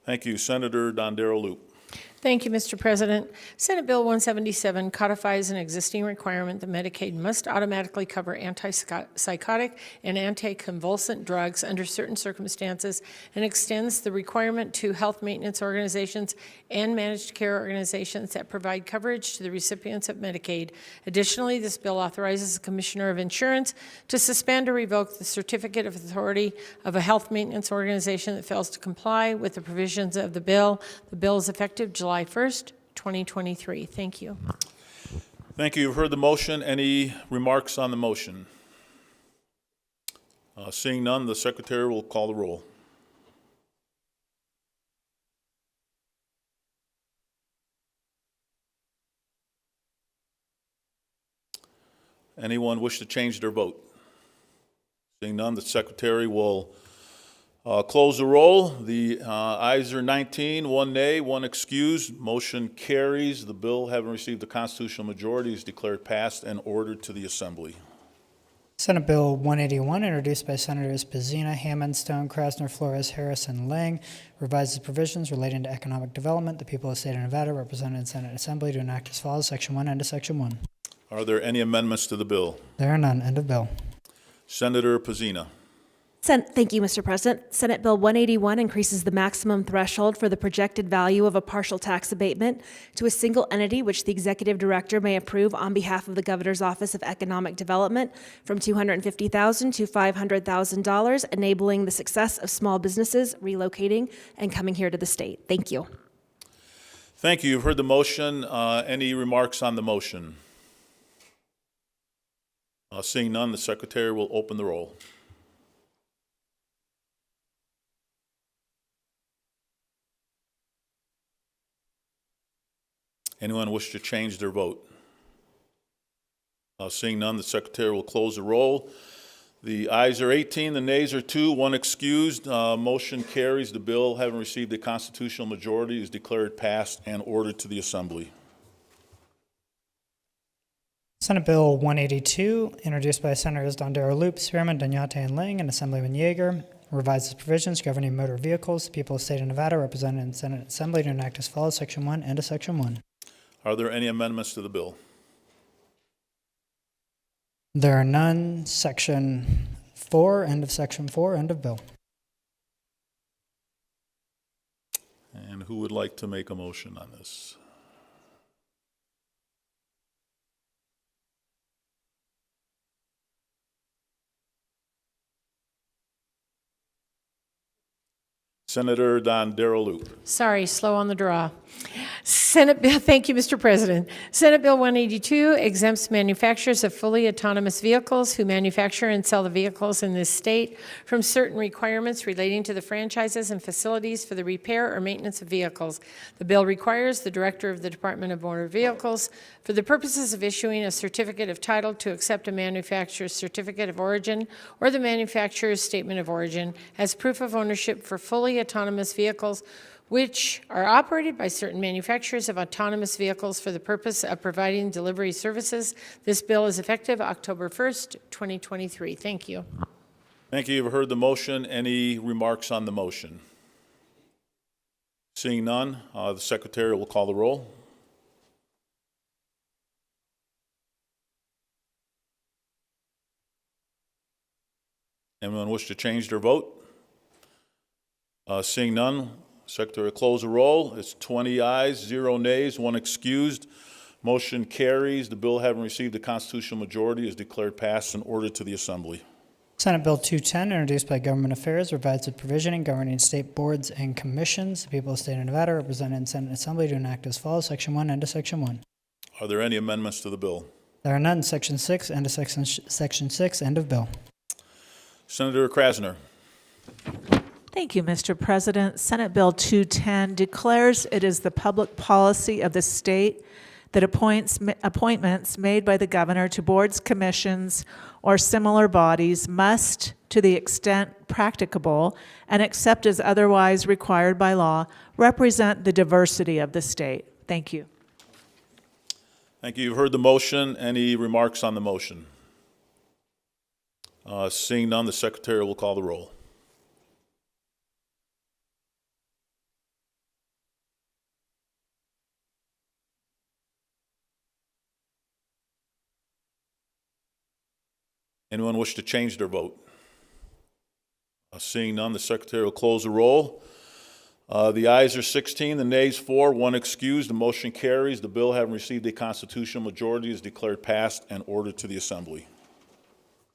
Thank you. Senator Dondero, Loop. Thank you, Mr. President. Senate Bill 177 codifies an existing requirement that Medicaid must automatically cover antipsychotic and anticonvulsant drugs under certain circumstances, and extends the requirement to health maintenance organizations and managed care organizations that provide coverage to the recipients of Medicaid. Additionally, this bill authorizes the Commissioner of Insurance to suspend or revoke the certificate of authority of a health maintenance organization that fails to comply with the provisions of the bill. The bill is effective July 1st, 2023. Thank you. Thank you. You've heard the motion. Any remarks on the motion? Seeing none, the Secretary will call the roll. Anyone wish to change their vote? Seeing none, the Secretary will close the roll. The ayes are 19, 1 nay, 1 excused. Motion carries. The bill, having received the constitutional majority, is declared passed and ordered to the Assembly. Senate Bill 181, introduced by Senators Pazina, Hammond, Stone, Krasner, Flores, Harris, and Lang, revises provisions relating to economic development. The people of the state of Nevada, represented in Senate and Assembly, to enact as follows. Section 1, end of Section 1. Are there any amendments to the bill? There are none. End of bill. Senator Pazina. Thank you, Mr. President. Senate Bill 181 increases the maximum threshold for the projected value of a partial tax abatement to a single entity which the executive director may approve on behalf of the Governor's Office of Economic Development from $250,000 to $500,000, enabling the success of small businesses relocating and coming here to the state. Thank you. Thank you. You've heard the motion. Any remarks on the motion? Seeing none, the Secretary will open the roll. Anyone wish to change their vote? Seeing none, the Secretary will close the roll. The ayes are 18, the nays are 2, 1 excused. Motion carries. The bill, having received the constitutional majority, is declared passed and ordered to the Assembly. Senate Bill 182, introduced by Senators Dondero, Loop, Spearman, Danyate, and Lang, and Assemblyman Yeager, revises provisions governing motor vehicles. The people of the state of Nevada, represented in Senate and Assembly, to enact as follows. Section 1, end of Section 1. Are there any amendments to the bill? There are none. Section 4, end of Section 4, end of bill. And who would like to make a motion on this? Senator Dondero, Loop. Sorry, slow on the draw. Senate Bill, thank you, Mr. President. Senate Bill 182 exempts manufacturers of fully autonomous vehicles who manufacture and sell the vehicles in this state from certain requirements relating to the franchises and facilities for the repair or maintenance of vehicles. The bill requires the Director of the Department of Motor Vehicles, for the purposes of issuing a certificate of title, to accept a manufacturer's certificate of origin or the manufacturer's statement of origin as proof of ownership for fully autonomous vehicles which are operated by certain manufacturers of autonomous vehicles for the purpose of providing delivery services. This bill is effective October 1st, 2023. Thank you. Thank you. You've heard the motion. Any remarks on the motion? Seeing none, the Secretary will call the roll. Anyone wish to change their vote? Seeing none, Secretary will close the roll. It's 20 ayes, 0 nays, 1 excused. Motion carries. The bill, having received a constitutional majority, is declared passed and ordered to the Assembly. Senate Bill 210, introduced by Government Affairs, revides the provisioning governing state boards and commissions. The people of the state of Nevada, represented in Senate and Assembly, to enact as follows. Section 1, end of Section 1. Are there any amendments to the bill? There are none. Section 6, end of Section 6, end of bill. Senator Krasner. Thank you, Mr. President. Senate Bill 210 declares it is the public policy of the state that appointments made by the governor to boards, commissions, or similar bodies must, to the extent practicable, and except as otherwise required by law, represent the diversity of the state. Thank you. Thank you. You've heard the motion. Any remarks on the motion? Seeing none, the Secretary will call the roll. Anyone wish to change their vote? Seeing none, the Secretary will close the roll. The ayes are 16, the nays 4, 1 excused. The motion carries. The bill, having received a constitutional majority, is declared passed and ordered to the Assembly.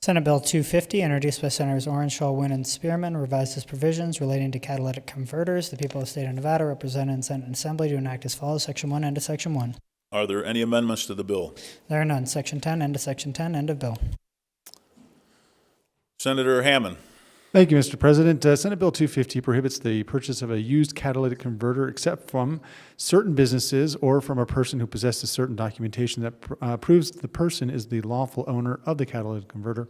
Senate Bill 250, introduced by Senators Orenshaw, Wynn, and Spearman, revises provisions relating to catalytic converters. The people of the state of Nevada, represented in Senate and Assembly, to enact as follows. Section 1, end of Section 1. Are there any amendments to the bill? There are none. Section 10, end of Section 10, end of bill. Senator Hammond. Thank you, Mr. President. Senate Bill 250 prohibits the purchase of a used catalytic converter except from certain businesses or from a person who possesses certain documentation that proves the person is the lawful owner of the catalytic converter.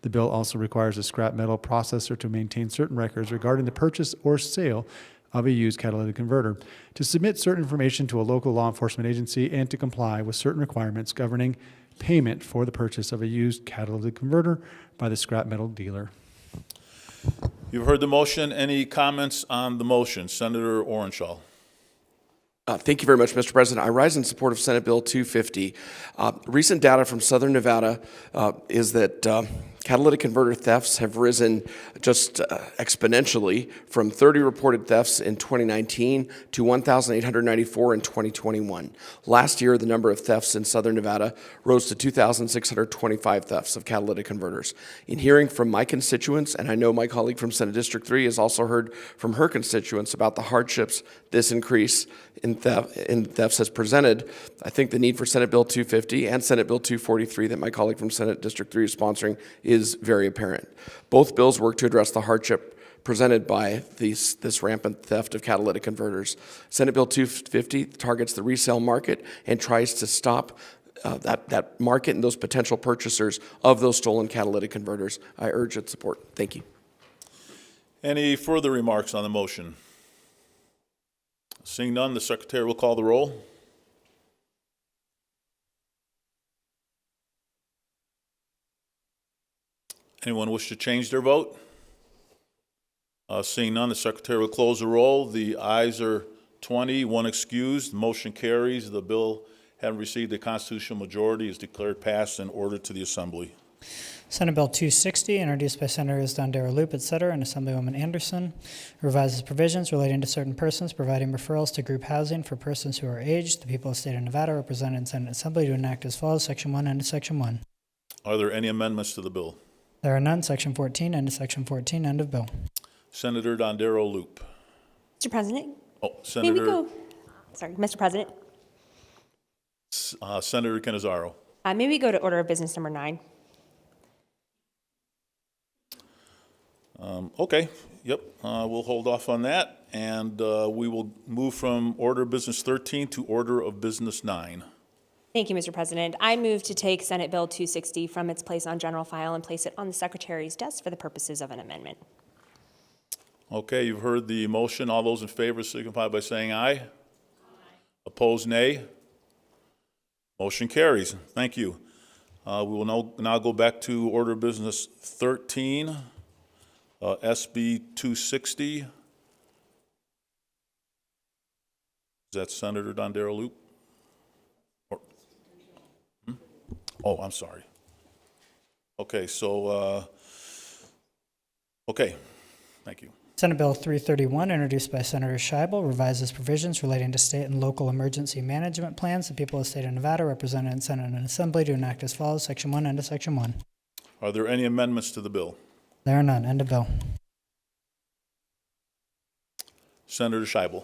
The bill also requires a scrap metal processor to maintain certain records regarding the purchase or sale of a used catalytic converter, to submit certain information to a local law enforcement agency, and to comply with certain requirements governing payment for the purchase of a used catalytic converter by the scrap metal dealer. You've heard the motion. Any comments on the motion? Senator Orenshaw. Thank you very much, Mr. President. I rise in support of Senate Bill 250. Recent data from Southern Nevada is that catalytic converter thefts have risen just exponentially from 30 reported thefts in 2019 to 1,894 in 2021. Last year, the number of thefts in Southern Nevada rose to 2,625 thefts of catalytic converters. In hearing from my constituents, and I know my colleague from Senate District 3 has also heard from her constituents about the hardships this increase in thefts has presented, I think the need for Senate Bill 250 and Senate Bill 243 that my colleague from Senate District 3 is sponsoring is very apparent. Both bills work to address the hardship presented by this rampant theft of catalytic converters. Senate Bill 250 targets the resale market and tries to stop that market and those potential purchasers of those stolen catalytic converters. I urge its support. Thank you. Any further remarks on the motion? Seeing none, the Secretary will call the roll. Anyone wish to change their vote? Seeing none, the Secretary will close the roll. The ayes are 20, 1 excused. The motion carries. The bill, having received a constitutional majority, is declared passed and ordered to the Assembly. Senate Bill 260, introduced by Senators Dondero Loop, etc., and Assemblywoman Anderson, revises provisions relating to certain persons providing referrals to group housing for persons who are aged. The people of the state of Nevada, represented in Senate and Assembly, to enact as follows. Section 1, end of Section 1. Are there any amendments to the bill? There are none. Section 14, end of Section 14, end of bill. Senator Dondero Loop. Mr. President? Oh, Senator. Maybe go. Sorry, Mr. President. Senator Cannizzaro. Maybe go to order of business number 9. Okay, yep, we'll hold off on that, and we will move from order of business 13 to order of business 9. Thank you, Mr. President. I move to take Senate Bill 260 from its place on general file and place it on the Secretary's desk for the purposes of an amendment. Okay, you've heard the motion. All those in favor signify by saying aye. Opposed, nay. Motion carries. Thank you. We will now go back to order of business 13, SB 260. Is that Senator Dondero Loop? Oh, I'm sorry. Okay, so, okay, thank you. Senate Bill 331, introduced by Senator Scheibel, revises provisions relating to state and local emergency management plans. The people of the state of Nevada, represented in Senate and Assembly, to enact as follows. Section 1, end of Section 1. Are there any amendments to the bill? There are none. End of bill. Senator Scheibel.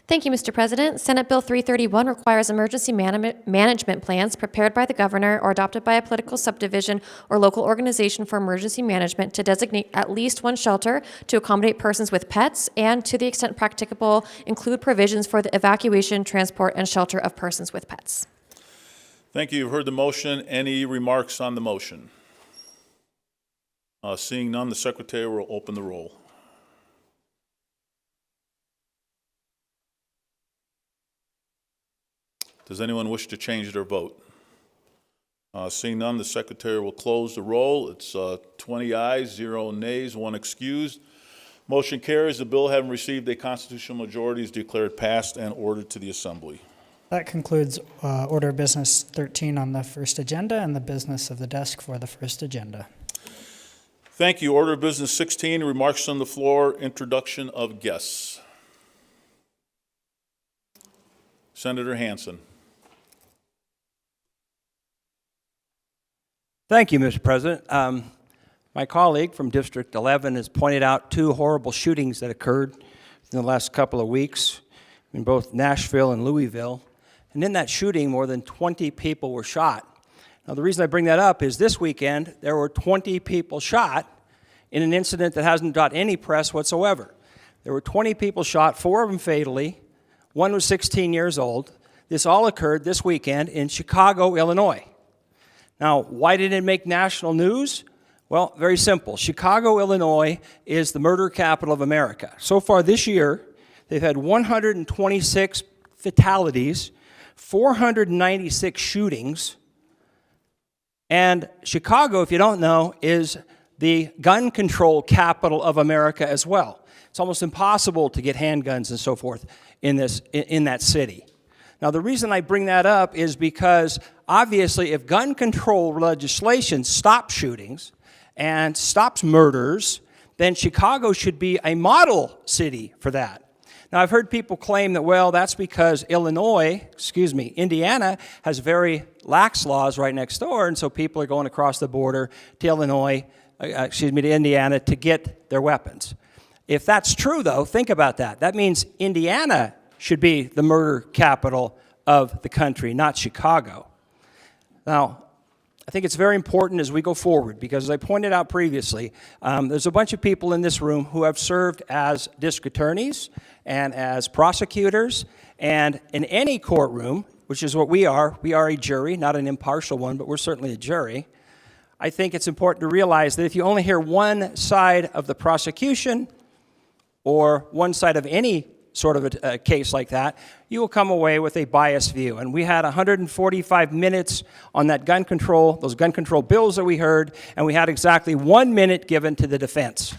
Thank you, Mr. President. Senate Bill 331 requires emergency management plans prepared by the governor or adopted by a political subdivision or local organization for emergency management to designate at least one shelter to accommodate persons with pets and, to the extent practicable, include provisions for the evacuation, transport, and shelter of persons with pets. Thank you. You've heard the motion. Any remarks on the motion? Seeing none, the secretary will open the roll. Does anyone wish to change their vote? Seeing none, the secretary will close the roll. It's 20 ayes, 0 nays, 1 excused. Motion carries. The bill, having received a constitutional majority, is declared passed and ordered to the Assembly. That concludes order of business 13 on the first agenda and the business of the desk for the first agenda. Thank you. Order of business 16, remarks on the floor, introduction of guests. Senator Hansen. Thank you, Mr. President. My colleague from District 11 has pointed out 2 horrible shootings that occurred in the last couple of weeks in both Nashville and Louisville. And in that shooting, more than 20 people were shot. Now, the reason I bring that up is this weekend, there were 20 people shot in an incident that hasn't got any press whatsoever. There were 20 people shot, 4 of them fatally. 1 was 16 years old. This all occurred this weekend in Chicago, Illinois. Now, why didn't it make national news? Well, very simple. Chicago, Illinois is the murder capital of America. So far this year, they've had 126 fatalities, 496 shootings, and Chicago, if you don't know, is the gun control capital of America as well. It's almost impossible to get handguns and so forth in that city. Now, the reason I bring that up is because, obviously, if gun control legislation stops shootings and stops murders, then Chicago should be a model city for that. Now, I've heard people claim that, well, that's because Indiana has very lax laws right next door, and so people are going across the border to to Indiana to get their weapons. If that's true, though, think about that. That means Indiana should be the murder capital of the country, not Chicago. Now, I think it's very important as we go forward because, as I pointed out previously, there's a bunch of people in this room who have served as district attorneys and as prosecutors, and in any courtroom, which is what we are a jury, not an impartial one, but we're certainly a jury. I think it's important to realize that if you only hear one side of the prosecution or one side of any sort of a case like that, you will come away with a biased view. And we had 145 minutes on that those gun control bills that we heard, and we had exactly 1 minute given to the defense.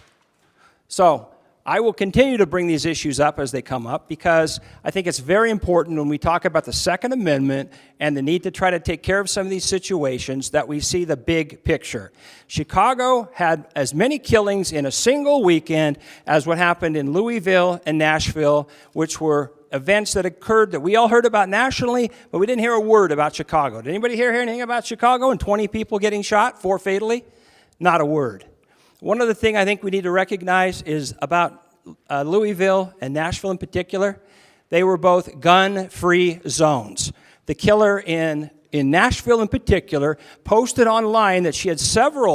So I will continue to bring these issues up as they come up because I think it's very important when we talk about the Second Amendment and the need to try to take care of some of these situations that we see the big picture. Chicago had as many killings in a single weekend as what happened in Louisville and Nashville, which were events that occurred that we all heard about nationally, but we didn't hear a word about Chicago. Did anybody hear anything about Chicago and 20 people getting shot, 4 fatally? Not a word. One other thing I think we need to recognize is about Louisville and Nashville in particular. They were both gun-free zones. The killer in Nashville in particular posted online that she had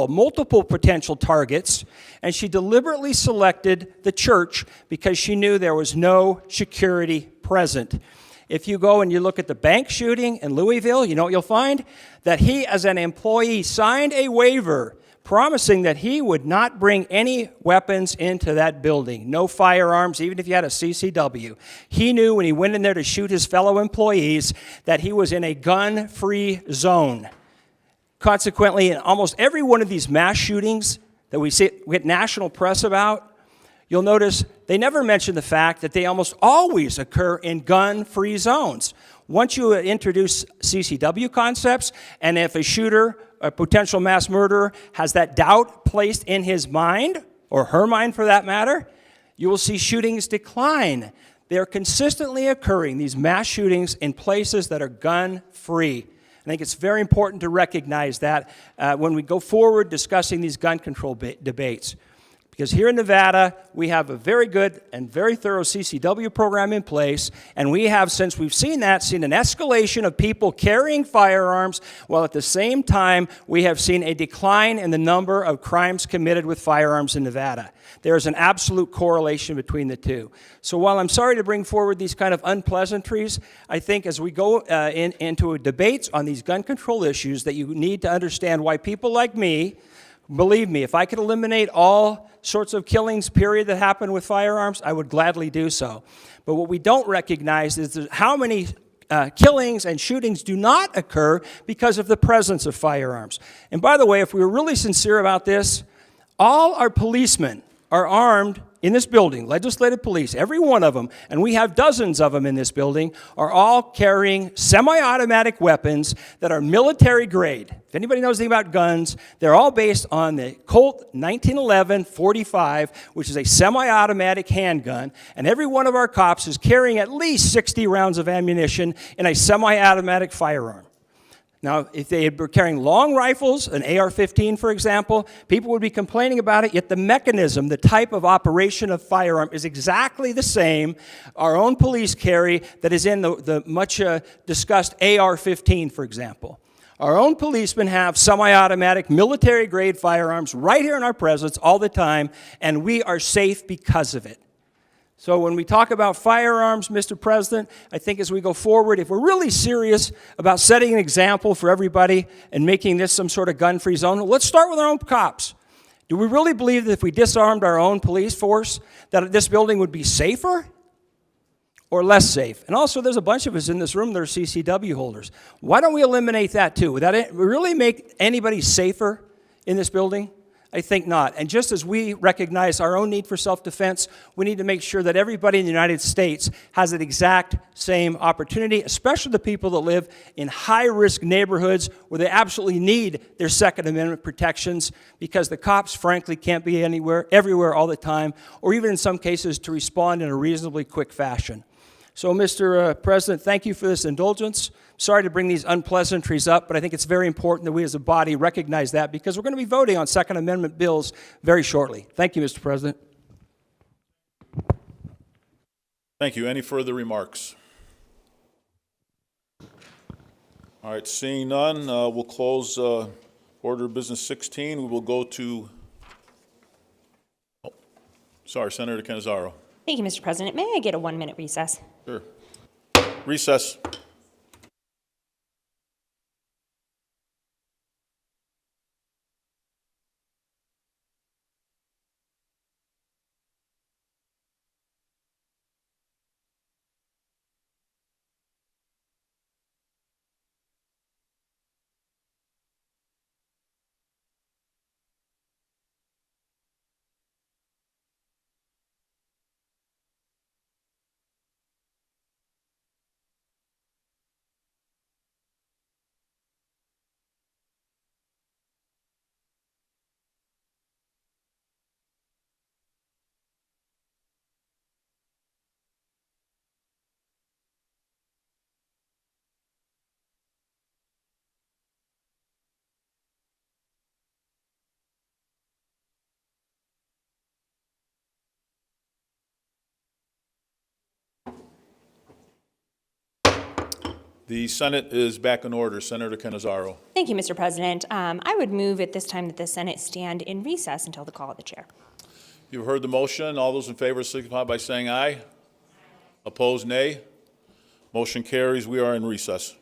multiple potential targets, and she deliberately selected the church because she knew there was no security present. If you go and you look at the bank shooting in Louisville, you know what you'll find? That he, as an employee, signed a waiver promising that he would not bring any weapons into that building, no firearms, even if you had a CCW. He knew when he went in there to shoot his fellow employees that he was in a gun-free zone. Consequently, in almost every one of these mass shootings that we get national press about, you'll notice they never mention the fact that they almost always occur in gun-free zones. Once you introduce CCW concepts, and if a shooter, a potential mass murderer, has that doubt placed in his mind, or her mind for that matter, you will see shootings decline. They're consistently occurring, these mass shootings, in places that are gun-free. I think it's very important to recognize that when we go forward discussing these gun control debates. Because here in Nevada, we have a very good and very thorough CCW program in place, and we have, since we've seen that, seen an escalation of people carrying firearms, while at the same time, we have seen a decline in the number of crimes committed with firearms in Nevada. There is an absolute correlation between the two. So while I'm sorry to bring forward these kind of unpleasantries, I think as we go into debates on these gun control issues, that you need to understand why people like me, believe me, if I could eliminate all sorts of killings, period, that happen with firearms, I would gladly do so. But what we don't recognize is how many killings and shootings do not occur because of the presence of firearms. And by the way, if we were really sincere about this, all our policemen are armed in this building, legislative police, every one of them, and we have dozens of them in this building, are all carrying semi-automatic weapons that are military grade. If anybody knows anything about guns, they're all based on the Colt 1911 45, which is a semi-automatic handgun, and every one of our cops is carrying at least 60 rounds of ammunition in a semi-automatic firearm. Now, if they were carrying long rifles, an AR-15, for example, people would be complaining about it, yet the mechanism, the type of operation of firearm is exactly the same our own police carry that is in the much discussed AR-15, for example. Our own policemen have semi-automatic military-grade firearms right here in our presence all the time, and we are safe because of it. So when we talk about firearms, Mr. President, I think as we go forward, if we're really serious about setting an example for everybody and making this some sort of gun-free zone, let's start with our own cops. Do we really believe that if we disarmed our own police force, that this building would be safer or less safe? And also, there's a bunch of us in this room that are CCW holders. Why don't we eliminate that too? Would that really make anybody safer in this building? I think not. And just as we recognize our own need for self-defense, we need to make sure that everybody in the United States has that exact same opportunity, especially the people that live in high-risk neighborhoods where they absolutely need their Second Amendment protections because the cops, frankly, can't be everywhere all the time, or even in some cases to respond in a reasonably quick fashion. So, Mr. President, thank you for this indulgence. Sorry to bring these unpleasantries up, but I think it's very important that we as a body recognize that because we're going to be voting on Second Amendment bills very shortly. Thank you, Mr. President. Thank you. Any further remarks? All right, seeing none, we'll close order of business 16. We will go to, Senator Cannizzaro. Thank you, Mr. President. May I get a 1-minute recess? Sure. Recess. The Senate is back in order. Senator Cannizzaro. Thank you, Mr. President. I would move at this time that the Senate stand in recess until the call of the chair. You've heard the motion. All those in favor signify by saying aye. Opposed, nay. Motion carries. We are in recess.